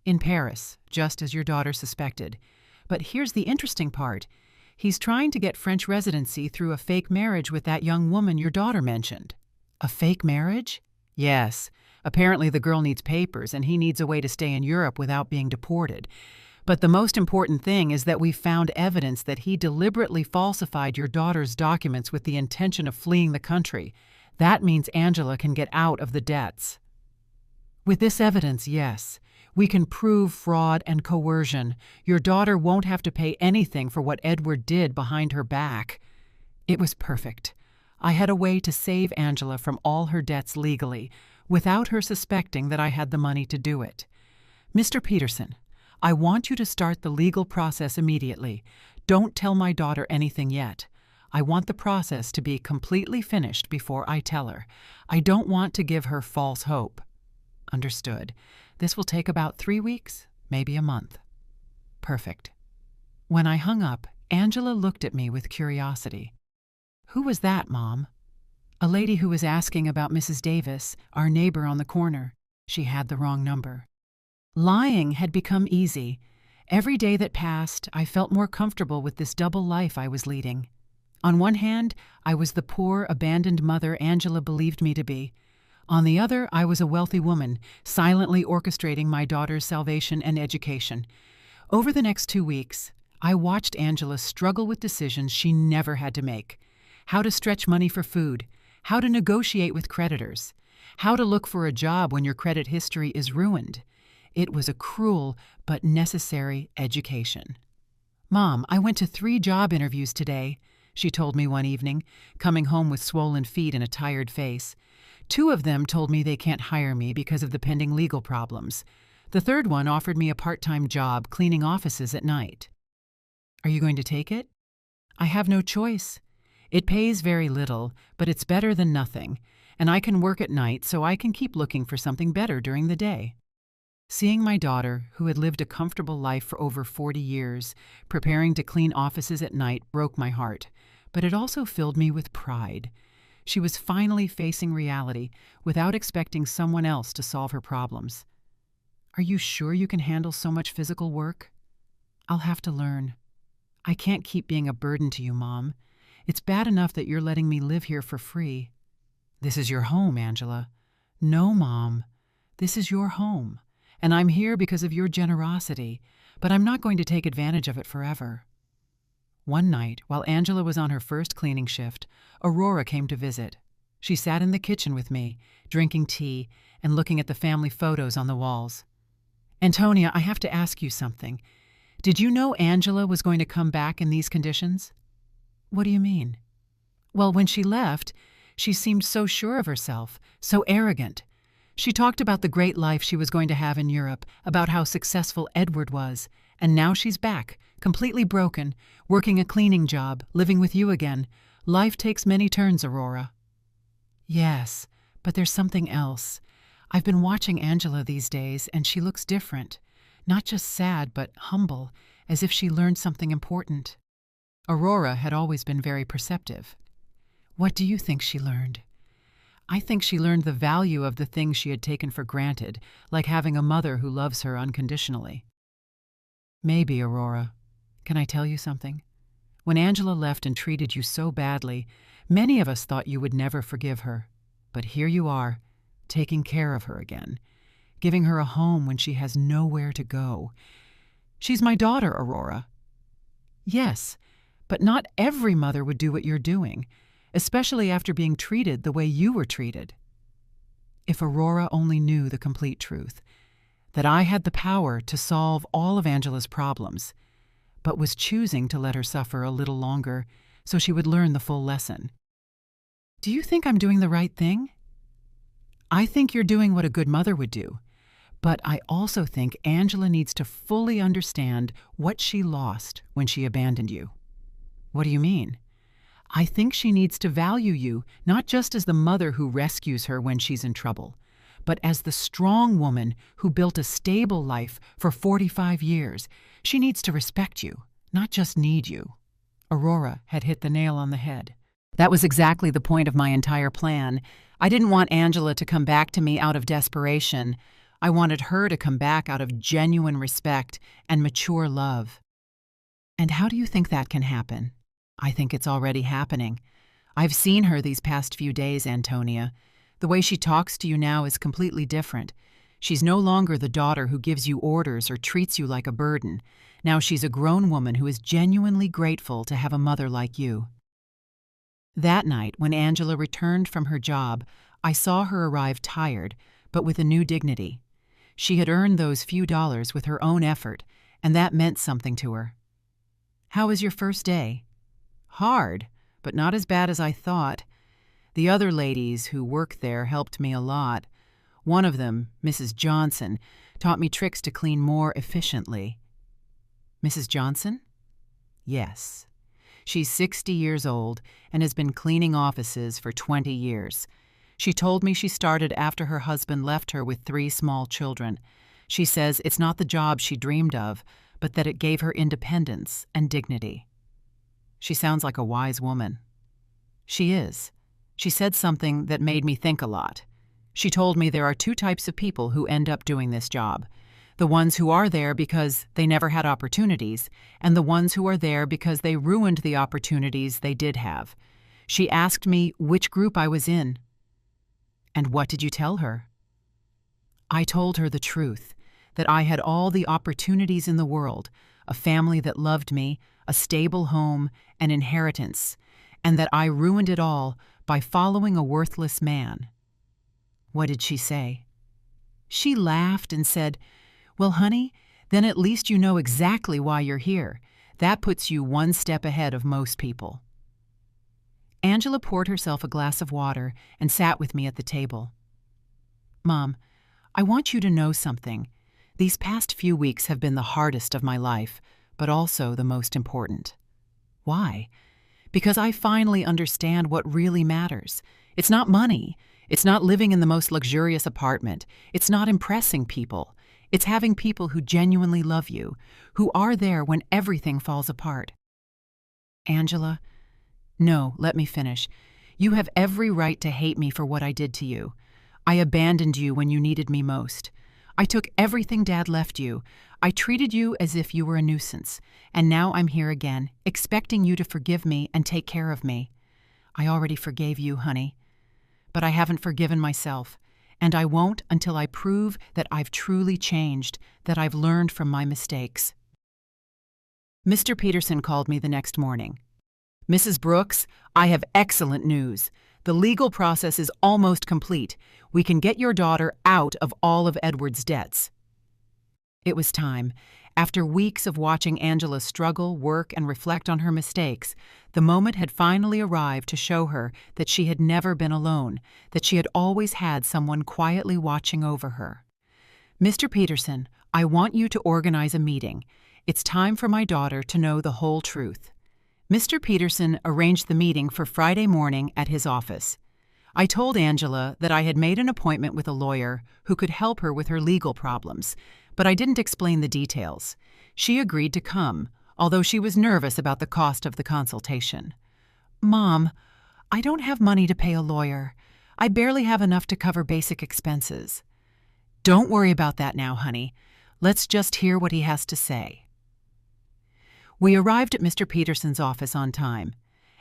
"In Paris, just as your daughter suspected. But here's the interesting part. He's trying to get French residency through a fake marriage with that young woman your daughter mentioned." "A fake marriage?" "Yes. Apparently the girl needs papers, and he needs a way to stay in Europe without being deported. But the most important thing is that we found evidence that he deliberately falsified your daughter's documents with the intention of fleeing the country. That means Angela can get out of the debts." "With this evidence, yes. We can prove fraud and coercion. Your daughter won't have to pay anything for what Edward did behind her back." It was perfect. I had a way to save Angela from all her debts legally, without her suspecting that I had the money to do it. "Mr. Peterson, I want you to start the legal process immediately. Don't tell my daughter anything yet. I want the process to be completely finished before I tell her. I don't want to give her false hope." "Understood. This will take about 3 weeks, maybe a month." "Perfect." When I hung up, Angela looked at me with curiosity. "Who was that, Mom?" "A lady who was asking about Mrs. Davis, our neighbor on the corner. She had the wrong number." Lying had become easy. Every day that passed, I felt more comfortable with this double life I was leading. On one hand, I was the poor, abandoned mother Angela believed me to be. On the other, I was a wealthy woman, silently orchestrating my daughter's salvation and education. Over the next 2 weeks, I watched Angela struggle with decisions she never had to make. How to stretch money for food, how to negotiate with creditors, how to look for a job when your credit history is ruined. It was a cruel but necessary education. "Mom, I went to 3 job interviews today," she told me one evening, coming home with swollen feet and a tired face. 2 of them told me they can't hire me because of the pending legal problems. The 3rd one offered me a part-time job cleaning offices at night. "Are you going to take it?" "I have no choice. It pays very little, but it's better than nothing, and I can work at night so I can keep looking for something better during the day." Seeing my daughter, who had lived a comfortable life for over 40 years, preparing to clean offices at night broke my heart, but it also filled me with pride. She was finally facing reality without expecting someone else to solve her problems. "Are you sure you can handle so much physical work?" "I'll have to learn. I can't keep being a burden to you, Mom. It's bad enough that you're letting me live here for free." "This is your home, Angela." "No, Mom. This is your home, and I'm here because of your generosity, but I'm not going to take advantage of it forever." One night, while Angela was on her first cleaning shift, Aurora came to visit. She sat in the kitchen with me, drinking tea and looking at the family photos on the walls. "Antonia, I have to ask you something. Did you know Angela was going to come back in these conditions?" "What do you mean?" "Well, when she left, she seemed so sure of herself, so arrogant. She talked about the great life she was going to have in Europe, about how successful Edward was, and now she's back, completely broken, working a cleaning job, living with you again. Life takes many turns, Aurora." "Yes, but there's something else. I've been watching Angela these days, and she looks different. Not just sad, but humble, as if she learned something important." Aurora had always been very perceptive. "What do you think she learned?" "I think she learned the value of the things she had taken for granted, like having a mother who loves her unconditionally." "Maybe, Aurora. Can I tell you something? When Angela left and treated you so badly, many of us thought you would never forgive her. But here you are, taking care of her again, giving her a home when she has nowhere to go. She's my daughter, Aurora." "Yes, but not every mother would do what you're doing, especially after being treated the way you were treated." If Aurora only knew the complete truth, that I had the power to solve all of Angela's problems, but was choosing to let her suffer a little longer so she would learn the full lesson. "Do you think I'm doing the right thing?" "I think you're doing what a good mother would do. But I also think Angela needs to fully understand what she lost when she abandoned you. What do you mean? I think she needs to value you, not just as the mother who rescues her when she's in trouble, but as the strong woman who built a stable life for 45 years. She needs to respect you, not just need you. Aurora had hit the nail on the head. That was exactly the point of my entire plan. I didn't want Angela to come back to me out of desperation. I wanted her to come back out of genuine respect and mature love. And how do you think that can happen? I think it's already happening. I've seen her these past few days, Antonia. The way she talks to you now is completely different. She's no longer the daughter who gives you orders or treats you like a burden. Now she's a grown woman who is genuinely grateful to have a mother like you. That night, when Angela returned from her job, I saw her arrive tired, but with a new dignity. She had earned those few dollars with her own effort, and that meant something to her. How was your first day? Hard, but not as bad as I thought. The other ladies who work there helped me a lot. One of them, Mrs. Johnson, taught me tricks to clean more efficiently. Mrs. Johnson? Yes. She's 60 years old and has been cleaning offices for 20 years. She told me she started after her husband left her with 3 small children. She says it's not the job she dreamed of, but that it gave her independence and dignity. She sounds like a wise woman. She is. She said something that made me think a lot. She told me there are 2 types of people who end up doing this job. The ones who are there because they never had opportunities, and the ones who are there because they ruined the opportunities they did have. She asked me which group I was in. And what did you tell her? I told her the truth, that I had all the opportunities in the world, a family that loved me, a stable home, an inheritance, and that I ruined it all by following a worthless man. What did she say? She laughed and said, "Well, honey, then at least you know exactly why you're here. That puts you 1 step ahead of most people." Angela poured herself a glass of water and sat with me at the table. "Mom, I want you to know something. These past few weeks have been the hardest of my life, but also the most important." "Why?" "Because I finally understand what really matters. It's not money. It's not living in the most luxurious apartment. It's not impressing people. It's having people who genuinely love you, who are there when everything falls apart." "Angela, no, let me finish. You have every right to hate me for what I did to you. I abandoned you when you needed me most. I took everything Dad left you. I treated you as if you were a nuisance, and now I'm here again, expecting you to forgive me and take care of me. I already forgave you, honey. But I haven't forgiven myself, and I won't until I prove that I've truly changed, that I've learned from my mistakes." Mr. Peterson called me the next morning. "Mrs. Brooks, I have excellent news. The legal process is almost complete. We can get your daughter out of all of Edward's debts." It was time. After weeks of watching Angela struggle, work, and reflect on her mistakes, the moment had finally arrived to show her that she had never been alone, that she had always had someone quietly watching over her. "Mr. Peterson, I want you to organize a meeting. It's time for my daughter to know the whole truth." Mr. Peterson arranged the meeting for Friday morning at his office. I told Angela that I had made an appointment with a lawyer who could help her with her legal problems, but I didn't explain the details. She agreed to come, although she was nervous about the cost of the consultation. "Mom, I don't have money to pay a lawyer. I barely have enough to cover basic expenses." "Don't worry about that now, honey. Let's just hear what he has to say." We arrived at Mr. Peterson's office on time.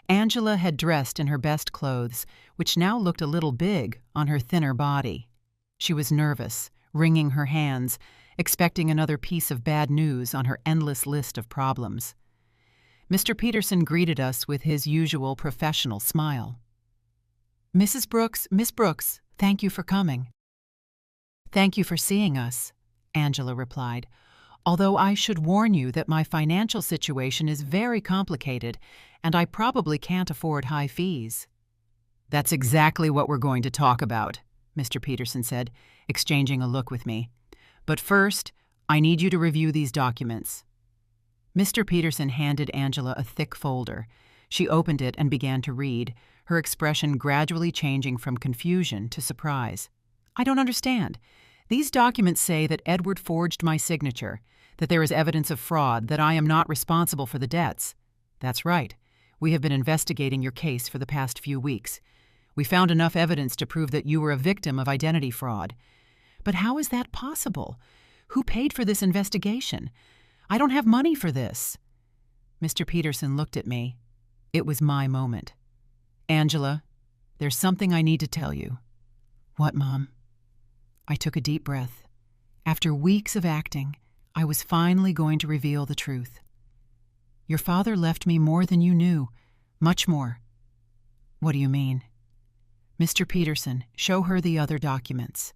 Angela had dressed in her best clothes, which now looked a little big on her thinner body. She was nervous, wringing her hands, expecting another piece of bad news on her endless list of problems. Mr. Peterson greeted us with his usual professional smile. "Mrs. Brooks, Miss Brooks, thank you for coming." "Thank you for seeing us," Angela replied, "although I should warn you that my financial situation is very complicated and I probably can't afford high fees." "That's exactly what we're going to talk about," Mr. Peterson said, exchanging a look with me. But first, I need you to review these documents." Mr. Peterson handed Angela a thick folder. She opened it and began to read, her expression gradually changing from confusion to surprise. "I don't understand. These documents say that Edward forged my signature, that there is evidence of fraud, that I am not responsible for the debts." "That's right. We have been investigating your case for the past few weeks. We found enough evidence to prove that you were a victim of identity fraud." "But how is that possible? Who paid for this investigation? I don't have money for this." Mr. Peterson looked at me. It was my moment. "Angela, there's something I need to tell you." "What, Mom?" I took a deep breath. After weeks of acting, I was finally going to reveal the truth. "Your father left me more than you knew, much more." "What do you mean?" "Mr. Peterson, show her the other documents."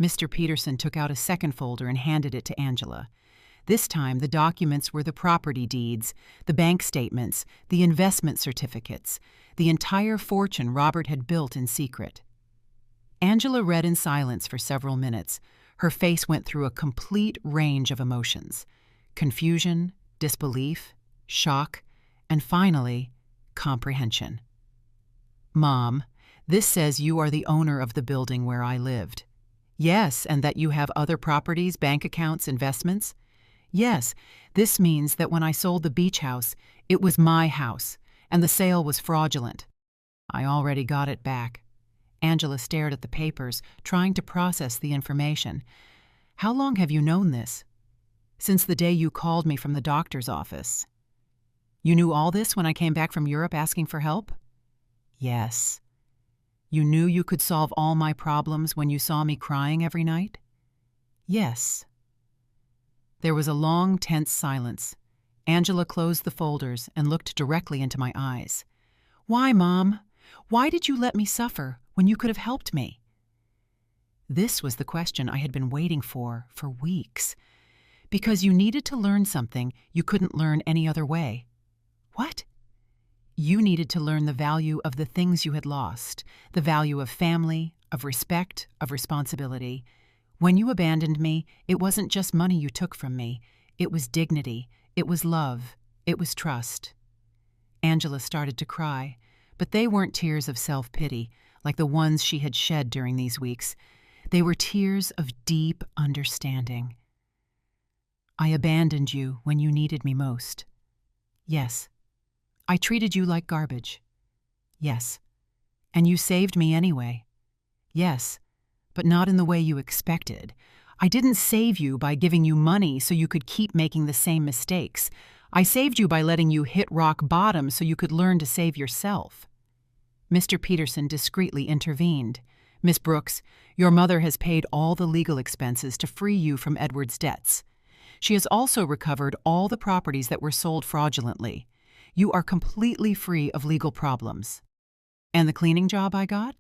Mr. Peterson took out a second folder and handed it to Angela. This time, the documents were the property deeds, the bank statements, the investment certificates, the entire fortune Robert had built in secret. Angela read in silence for several minutes. Her face went through a complete range of emotions: confusion, disbelief, shock, and finally, comprehension. "Mom, this says you are the owner of the building where I lived." "Yes, and that you have other properties, bank accounts, investments?" "Yes, this means that when I sold the beach house, it was my house, and the sale was fraudulent." "I already got it back." Angela stared at the papers, trying to process the information. "How long have you known this?" "Since the day you called me from the doctor's office." "You knew all this when I came back from Europe asking for help?" "Yes." "You knew you could solve all my problems when you saw me crying every night?" "Yes." There was a long, tense silence. Angela closed the folders and looked directly into my eyes. "Why, Mom? Why did you let me suffer when you could have helped me?" This was the question I had been waiting for weeks. "Because you needed to learn something you couldn't learn any other way." "What?" "You needed to learn the value of the things you had lost, the value of family, of respect, of responsibility. When you abandoned me, it wasn't just money you took from me. It was dignity, it was love, it was trust." Angela started to cry, but they weren't tears of self-pity, like the ones she had shed during these weeks. They were tears of deep understanding. "I abandoned you when you needed me most." "Yes." "I treated you like garbage." "Yes." "And you saved me anyway." "Yes, but not in the way you expected. I didn't save you by giving you money so you could keep making the same mistakes. I saved you by letting you hit rock bottom so you could learn to save yourself." Mr. Peterson discreetly intervened. "Miss Brooks, your mother has paid all the legal expenses to free you from Edward's debts. She has also recovered all the properties that were sold fraudulently. You are completely free of legal problems." "And the cleaning job I got?"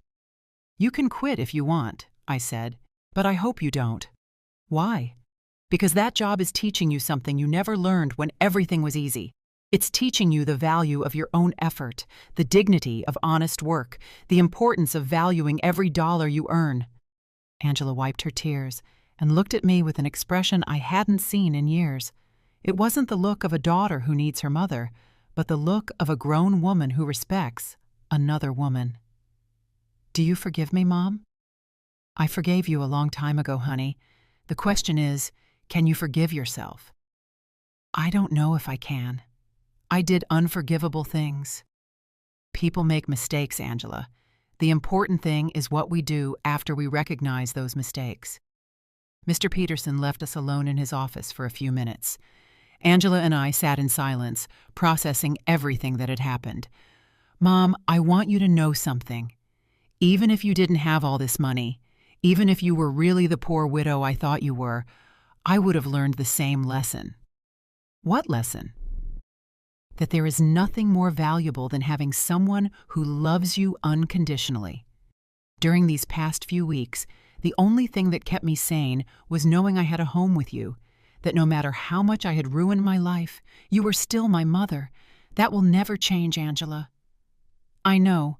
"You can quit if you want," I said, "but I hope you don't." "Why?" "Because that job is teaching you something you never learned when everything was easy. It's teaching you the value of your own effort, the dignity of honest work, the importance of valuing every dollar you earn." Angela wiped her tears and looked at me with an expression I hadn't seen in years. It wasn't the look of a daughter who needs her mother, but the look of a grown woman who respects another woman. "Do you forgive me, Mom?" "I forgave you a long time ago, honey. The question is, can you forgive yourself?" "I don't know if I can. I did unforgivable things." "People make mistakes, Angela. The important thing is what we do after we recognize those mistakes." Mr. Peterson left us alone in his office for a few minutes. Angela and I sat in silence, processing everything that had happened. "Mom, I want you to know something. Even if you didn't have all this money, even if you were really the poor widow I thought you were, I would have learned the same lesson." "What lesson?" "That there is nothing more valuable than having someone who loves you unconditionally. During these past few weeks, the only thing that kept me sane was knowing I had a home with you, that no matter how much I had ruined my life, you were still my mother. That will never change, Angela." "I know,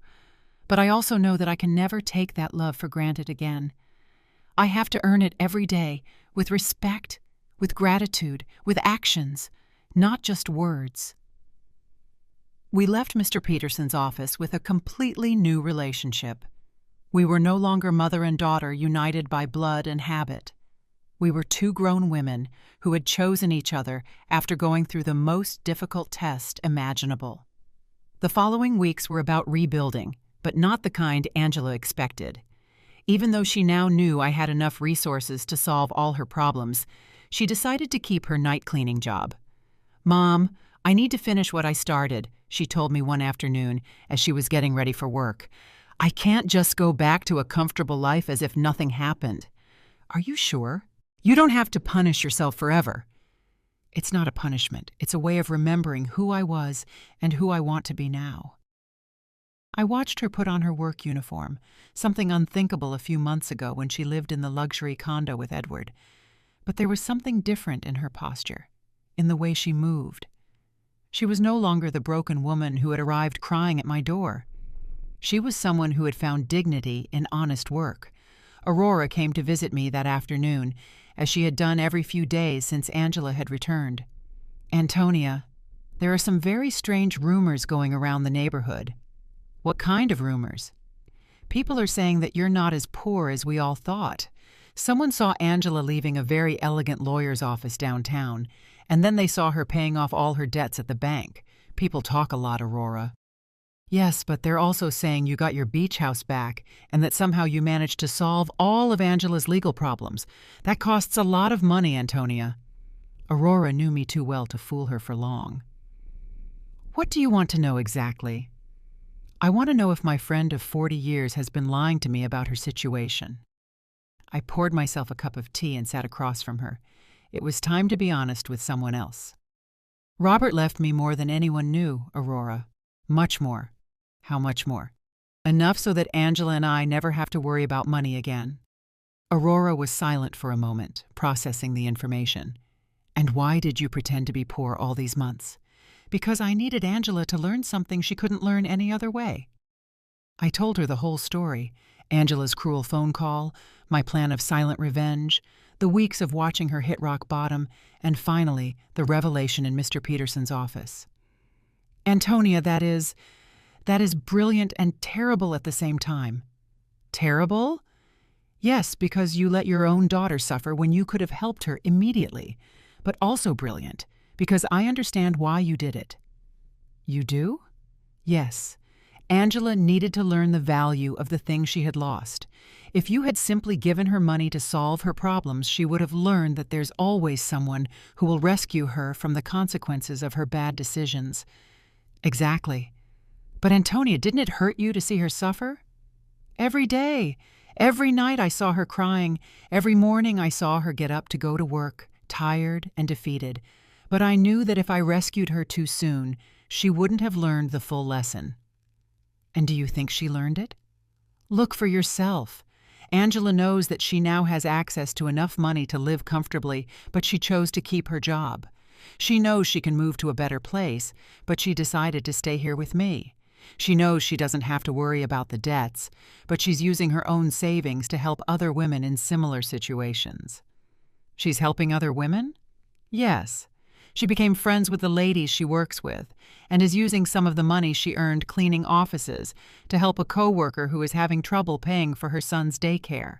but I also know that I can never take that love for granted again. I have to earn it every day, with respect, with gratitude, with actions, not just words. We left Mr. Peterson's office with a completely new relationship. We were no longer mother and daughter united by blood and habit. We were two grown women who had chosen each other after going through the most difficult test imaginable. The following weeks were about rebuilding, but not the kind Angela expected. Even though she now knew I had enough resources to solve all her problems, she decided to keep her night cleaning job. "Mom, I need to finish what I started," she told me one afternoon as she was getting ready for work. "I can't just go back to a comfortable life as if nothing happened." "Are you sure? You don't have to punish yourself forever." "It's not a punishment. It's a way of remembering who I was and who I want to be now." I watched her put on her work uniform, something unthinkable a few months ago when she lived in the luxury condo with Edward. But there was something different in her posture, in the way she moved. She was no longer the broken woman who had arrived crying at my door. She was someone who had found dignity in honest work. Aurora came to visit me that afternoon, as she had done every few days since Angela had returned. "Antonia, there are some very strange rumors going around the neighborhood." "What kind of rumors?" "People are saying that you're not as poor as we all thought. Someone saw Angela leaving a very elegant lawyer's office downtown, and then they saw her paying off all her debts at the bank. People talk a lot, Aurora." "Yes, but they're also saying you got your beach house back and that somehow you managed to solve all of Angela's legal problems. That costs a lot of money, Antonia." Aurora knew me too well to fool her for long. "What do you want to know exactly?" "I want to know if my friend of 40 years has been lying to me about her situation." I poured myself a cup of tea and sat across from her. It was time to be honest with someone else. "Robert left me more than anyone knew, Aurora. Much more." "How much more?" "Enough so that Angela and I never have to worry about money again." Aurora was silent for a moment, processing the information. "And why did you pretend to be poor all these months?" "Because I needed Angela to learn something she couldn't learn any other way." I told her the whole story: Angela's cruel phone call, my plan of silent revenge, the weeks of watching her hit rock bottom, and finally, the revelation in Mr. Peterson's office. "Antonia, that is brilliant and terrible at the same time." "Terrible?" "Yes, because you let your own daughter suffer when you could have helped her immediately. But also brilliant, because I understand why you did it." "You do?" "Yes. Angela needed to learn the value of the things she had lost. If you had simply given her money to solve her problems, she would have learned that there's always someone who will rescue her from the consequences of her bad decisions." "Exactly. But Antonia, didn't it hurt you to see her suffer?" "Every day. Every night I saw her crying. Every morning I saw her get up to go to work, tired and defeated. But I knew that if I rescued her too soon, she wouldn't have learned the full lesson." "And do you think she learned it?" "Look for yourself. Angela knows that she now has access to enough money to live comfortably, but she chose to keep her job. She knows she can move to a better place, but she decided to stay here with me. She knows she doesn't have to worry about the debts, but she's using her own savings to help other women in similar situations." "She's helping other women?" "Yes. She became friends with the ladies she works with and is using some of the money she earned cleaning offices to help a coworker who is having trouble paying for her son's daycare."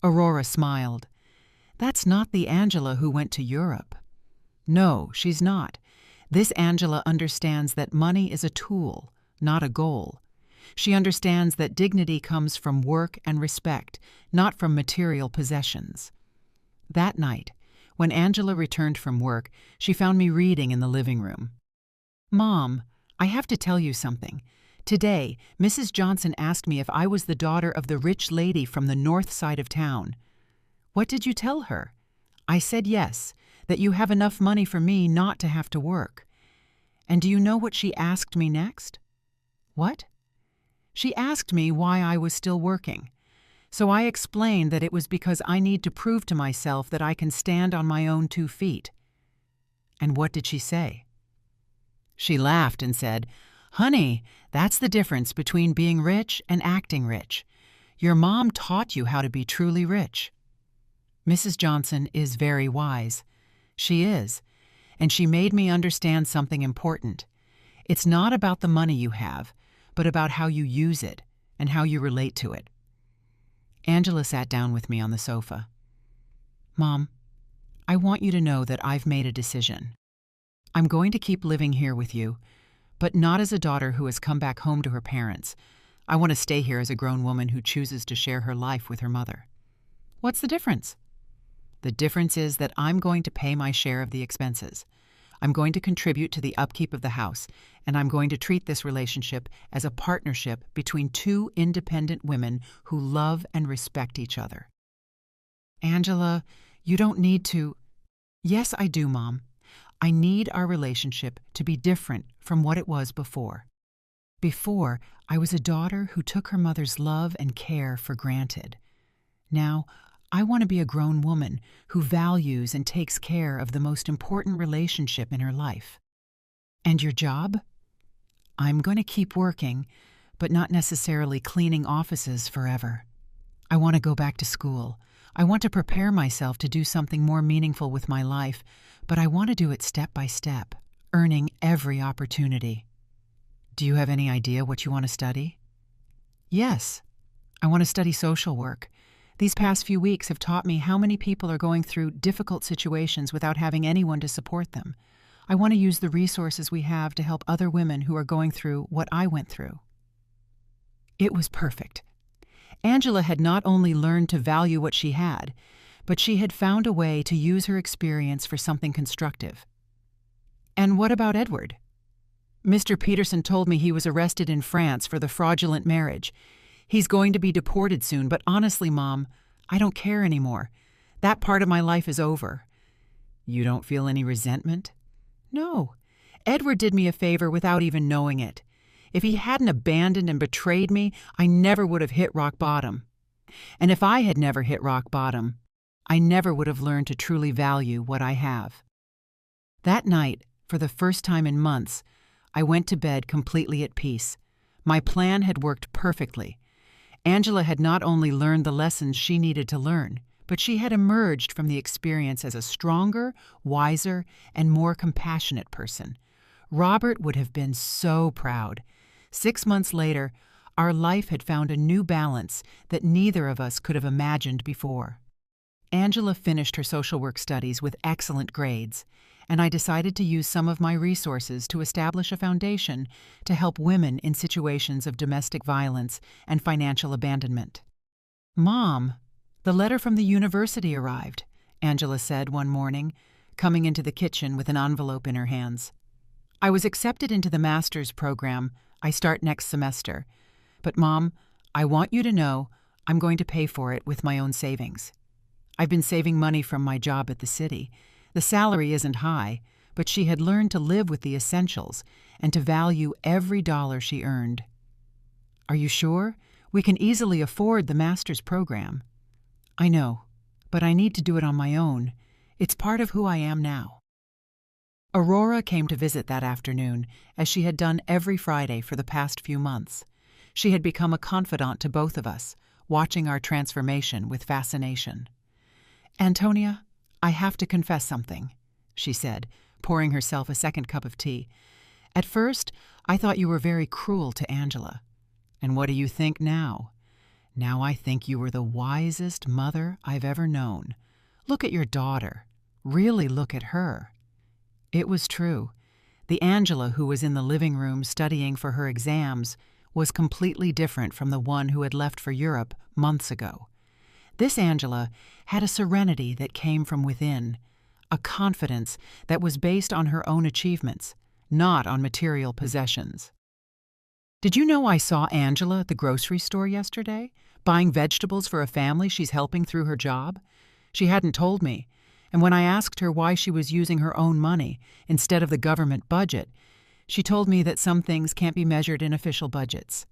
Aurora smiled. "That's not the Angela who went to Europe." "No, she's not. This Angela understands that money is a tool, not a goal. She understands that dignity comes from work and respect, not from material possessions." That night, when Angela returned from work, she found me reading in the living room. "Mom, I have to tell you something. Today, Mrs. Johnson asked me if I was the daughter of the rich lady from the north side of town." "What did you tell her?" "I said yes, that you have enough money for me not to have to work." "And do you know what she asked me next?" "What?" "She asked me why I was still working. So I explained that it was because I need to prove to myself that I can stand on my own 2 feet. "And what did she say?" "She laughed and said, 'Honey, that's the difference between being rich and acting rich. Your mom taught you how to be truly rich.'" Mrs. Johnson is very wise. She is, and she made me understand something important. It's not about the money you have, but about how you use it and how you relate to it. Angela sat down with me on the sofa. Mom, I want you to know that I've made a decision. I'm going to keep living here with you, but not as a daughter who has come back home to her parents. I want to stay here as a grown woman who chooses to share her life with her mother. What's the difference? The difference is that I'm going to pay my share of the expenses. I'm going to contribute to the upkeep of the house, and I'm going to treat this relationship as a partnership between two independent women who love and respect each other. Angela, you don't need to. Yes, I do, Mom. I need our relationship to be different from what it was before. Before, I was a daughter who took her mother's love and care for granted. Now, I want to be a grown woman who values and takes care of the most important relationship in her life. And your job? I'm going to keep working, but not necessarily cleaning offices forever. I want to go back to school. I want to prepare myself to do something more meaningful with my life, but I want to do it step by step, earning every opportunity. Do you have any idea what you want to study? Yes, I want to study social work. These past few weeks have taught me how many people are going through difficult situations without having anyone to support them. I want to use the resources we have to help other women who are going through what I went through. It was perfect. Angela had not only learned to value what she had, but she had found a way to use her experience for something constructive. And what about Edward? Mr. Peterson told me he was arrested in France for the fraudulent marriage. He's going to be deported soon, but honestly, Mom, I don't care anymore. That part of my life is over. You don't feel any resentment? No. Edward did me a favor without even knowing it. If he hadn't abandoned and betrayed me, I never would have hit rock bottom. And if I had never hit rock bottom, I never would have learned to truly value what I have. That night, for the first time in months, I went to bed completely at peace. My plan had worked perfectly. Angela had not only learned the lessons she needed to learn, but she had emerged from the experience as a stronger, wiser, and more compassionate person. Robert would have been so proud. 6 months later, our life had found a new balance that neither of us could have imagined before. Angela finished her social work studies with excellent grades, and I decided to use some of my resources to establish a foundation to help women in situations of domestic violence and financial abandonment. Mom, the letter from the university arrived, Angela said one morning, coming into the kitchen with an envelope in her hands. I was accepted into the master's program. I start next semester. But Mom, I want you to know I'm going to pay for it with my own savings. I've been saving money from my job at the city. The salary isn't high, but she had learned to live with the essentials and to value every dollar she earned. Are you sure? We can easily afford the master's program. I know, but I need to do it on my own. It's part of who I am now. Aurora came to visit that afternoon, as she had done every Friday for the past few months. She had become a confidant to both of us, watching our transformation with fascination. Antonia, I have to confess something, she said, pouring herself a second cup of tea. At first, I thought you were very cruel to Angela. And what do you think now? Now I think you were the wisest mother I've ever known. Look at your daughter. Really look at her. It was true. The Angela who was in the living room studying for her exams was completely different from the one who had left for Europe months ago. This Angela had a serenity that came from within, a confidence that was based on her own achievements, not on material possessions. Did you know I saw Angela at the grocery store yesterday, buying vegetables for a family she's helping through her job? She hadn't told me, and when I asked her why she was using her own money instead of the government budget, she told me that some things can't be measured in official budgets.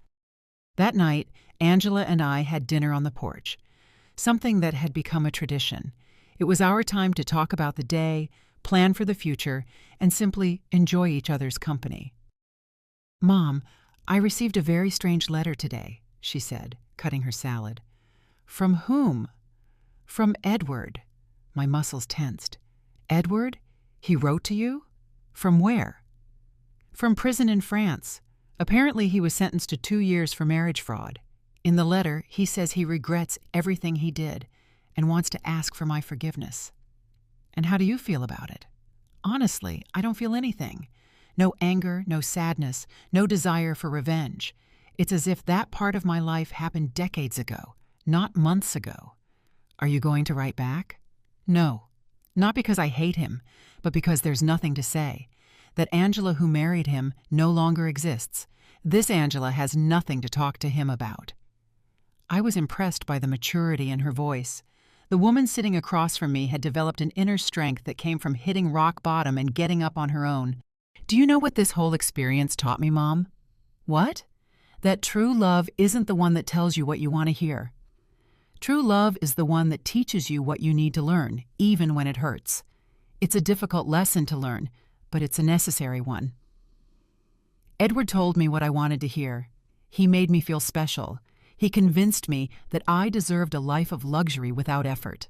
That night, Angela and I had dinner on the porch, something that had become a tradition. It was our time to talk about the day, plan for the future, and simply enjoy each other's company. Mom, I received a very strange letter today, she said, cutting her salad. From whom? From Edward. My muscles tensed. Edward? He wrote to you? From where? From prison in France. Apparently he was sentenced to 2 years for marriage fraud. In the letter, he says he regrets everything he did and wants to ask for my forgiveness. And how do you feel about it? Honestly, I don't feel anything. No anger, no sadness, no desire for revenge. It's as if that part of my life happened decades ago, not months ago. Are you going to write back? No. Not because I hate him, but because there's nothing to say. That Angela who married him no longer exists. This Angela has nothing to talk to him about. I was impressed by the maturity in her voice. The woman sitting across from me had developed an inner strength that came from hitting rock bottom and getting up on her own. Do you know what this whole experience taught me, Mom? What? That true love isn't the one that tells you what you want to hear. True love is the one that teaches you what you need to learn, even when it hurts. It's a difficult lesson to learn, but it's a necessary one. Edward told me what I wanted to hear. He made me feel special. He convinced me that I deserved a life of luxury without effort.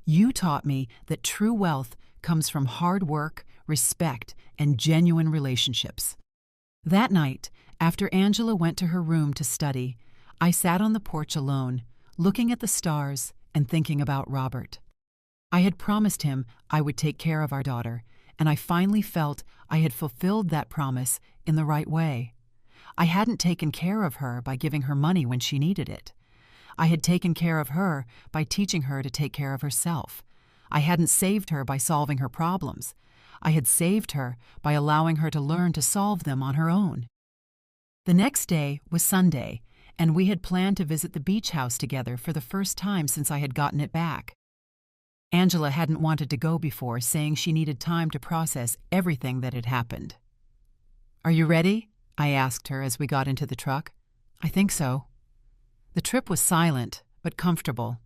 You taught me that true wealth comes from hard work, respect, and genuine relationships. That night, after Angela went to her room to study, I sat on the porch alone, looking at the stars and thinking about Robert. I had promised him I would take care of our daughter, and I finally felt I had fulfilled that promise in the right way. I hadn't taken care of her by giving her money when she needed it. I had taken care of her by teaching her to take care of herself. I hadn't saved her by solving her problems. I had saved her by allowing her to learn to solve them on her own. The next day was Sunday, and we had planned to visit the beach house together for the first time since I had gotten it back. Angela hadn't wanted to go before, saying she needed time to process everything that had happened. "Are you ready?" I asked her as we got into the truck. "I think so." The trip was silent, but comfortable.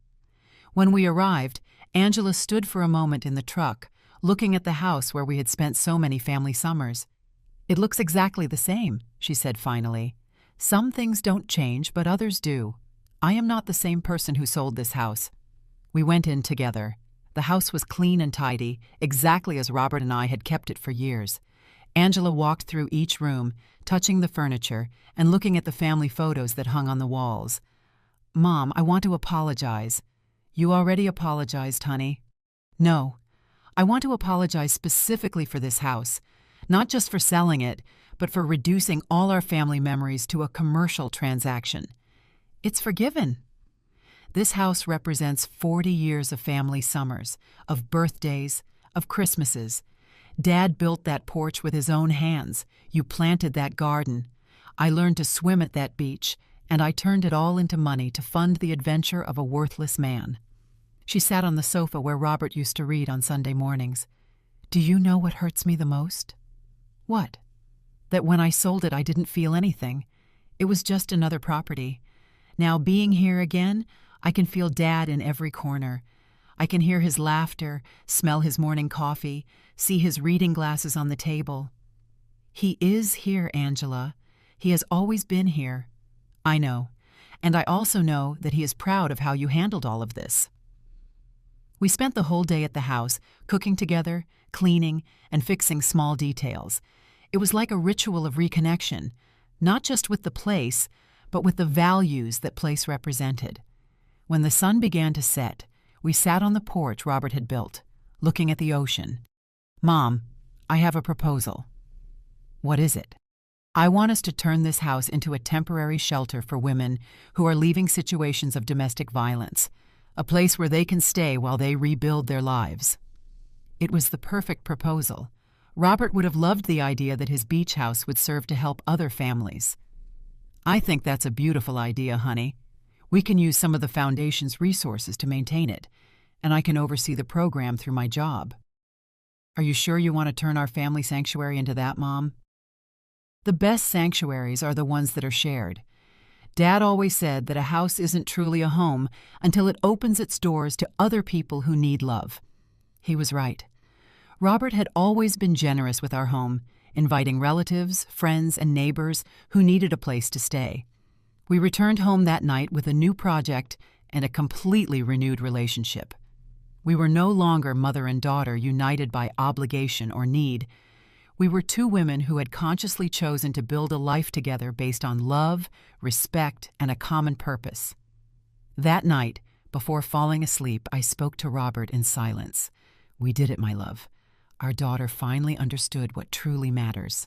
When we arrived, Angela stood for a moment in the truck, looking at the house where we had spent so many family summers. "It looks exactly the same," she said finally. "Some things don't change, but others do. I am not the same person who sold this house." We went in together. The house was clean and tidy, exactly as Robert and I had kept it for years. Angela walked through each room, touching the furniture and looking at the family photos that hung on the walls. "Mom, I want to apologize." "You already apologized, honey." "No. I want to apologize specifically for this house, not just for selling it, but for reducing all our family memories to a commercial transaction. It's forgiven. This house represents 40 years of family summers, of birthdays, of Christmases. Dad built that porch with his own hands. You planted that garden. I learned to swim at that beach, and I turned it all into money to fund the adventure of a worthless man." She sat on the sofa where Robert used to read on Sunday mornings. "Do you know what hurts me the most?" "What?" "That when I sold it, I didn't feel anything. It was just another property. Now, being here again, I can feel Dad in every corner. I can hear his laughter, smell his morning coffee, see his reading glasses on the table. He is here, Angela. He has always been here." "I know. And I also know that he is proud of how you handled all of this." We spent the whole day at the house, cooking together, cleaning, and fixing small details. It was like a ritual of reconnection, not just with the place, but with the values that place represented. When the sun began to set, we sat on the porch Robert had built, looking at the ocean. "Mom, I have a proposal." "What is it?" "I want us to turn this house into a temporary shelter for women who are leaving situations of domestic violence, a place where they can stay while they rebuild their lives." It was the perfect proposal. Robert would have loved the idea that his beach house would serve to help other families. "I think that's a beautiful idea, honey. We can use some of the foundation's resources to maintain it, and I can oversee the program through my job." "Are you sure you want to turn our family sanctuary into that, Mom?" "The best sanctuaries are the ones that are shared. Dad always said that a house isn't truly a home until it opens its doors to other people who need love." He was right. Robert had always been generous with our home, inviting relatives, friends, and neighbors who needed a place to stay. We returned home that night with a new project and a completely renewed relationship. We were no longer mother and daughter united by obligation or need. We were two women who had consciously chosen to build a life together based on love, respect, and a common purpose. That night, before falling asleep, I spoke to Robert in silence. We did it, my love. Our daughter finally understood what truly matters.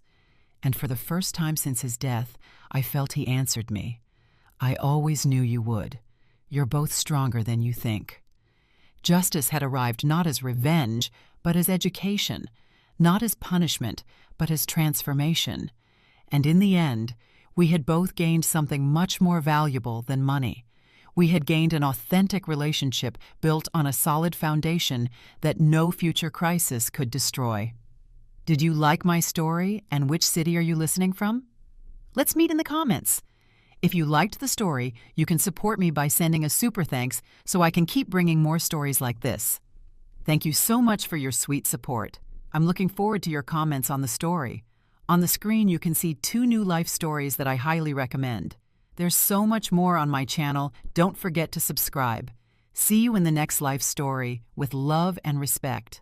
And for the first time since his death, I felt he answered me. I always knew you would. You're both stronger than you think. Justice had arrived not as revenge, but as education, not as punishment, but as transformation. And in the end, we had both gained something much more valuable than money. We had gained an authentic relationship built on a solid foundation that no future crisis could destroy. Did you like my story, and which city are you listening from? Let's meet in the comments. If you liked the story, you can support me by sending a super thanks so I can keep bringing more stories like this. Thank you so much for your sweet support. I'm looking forward to your comments on the story. On the screen, you can see 2 new life stories that I highly recommend. There's so much more on my channel. Don't forget to subscribe. See you in the next life story with love and respect.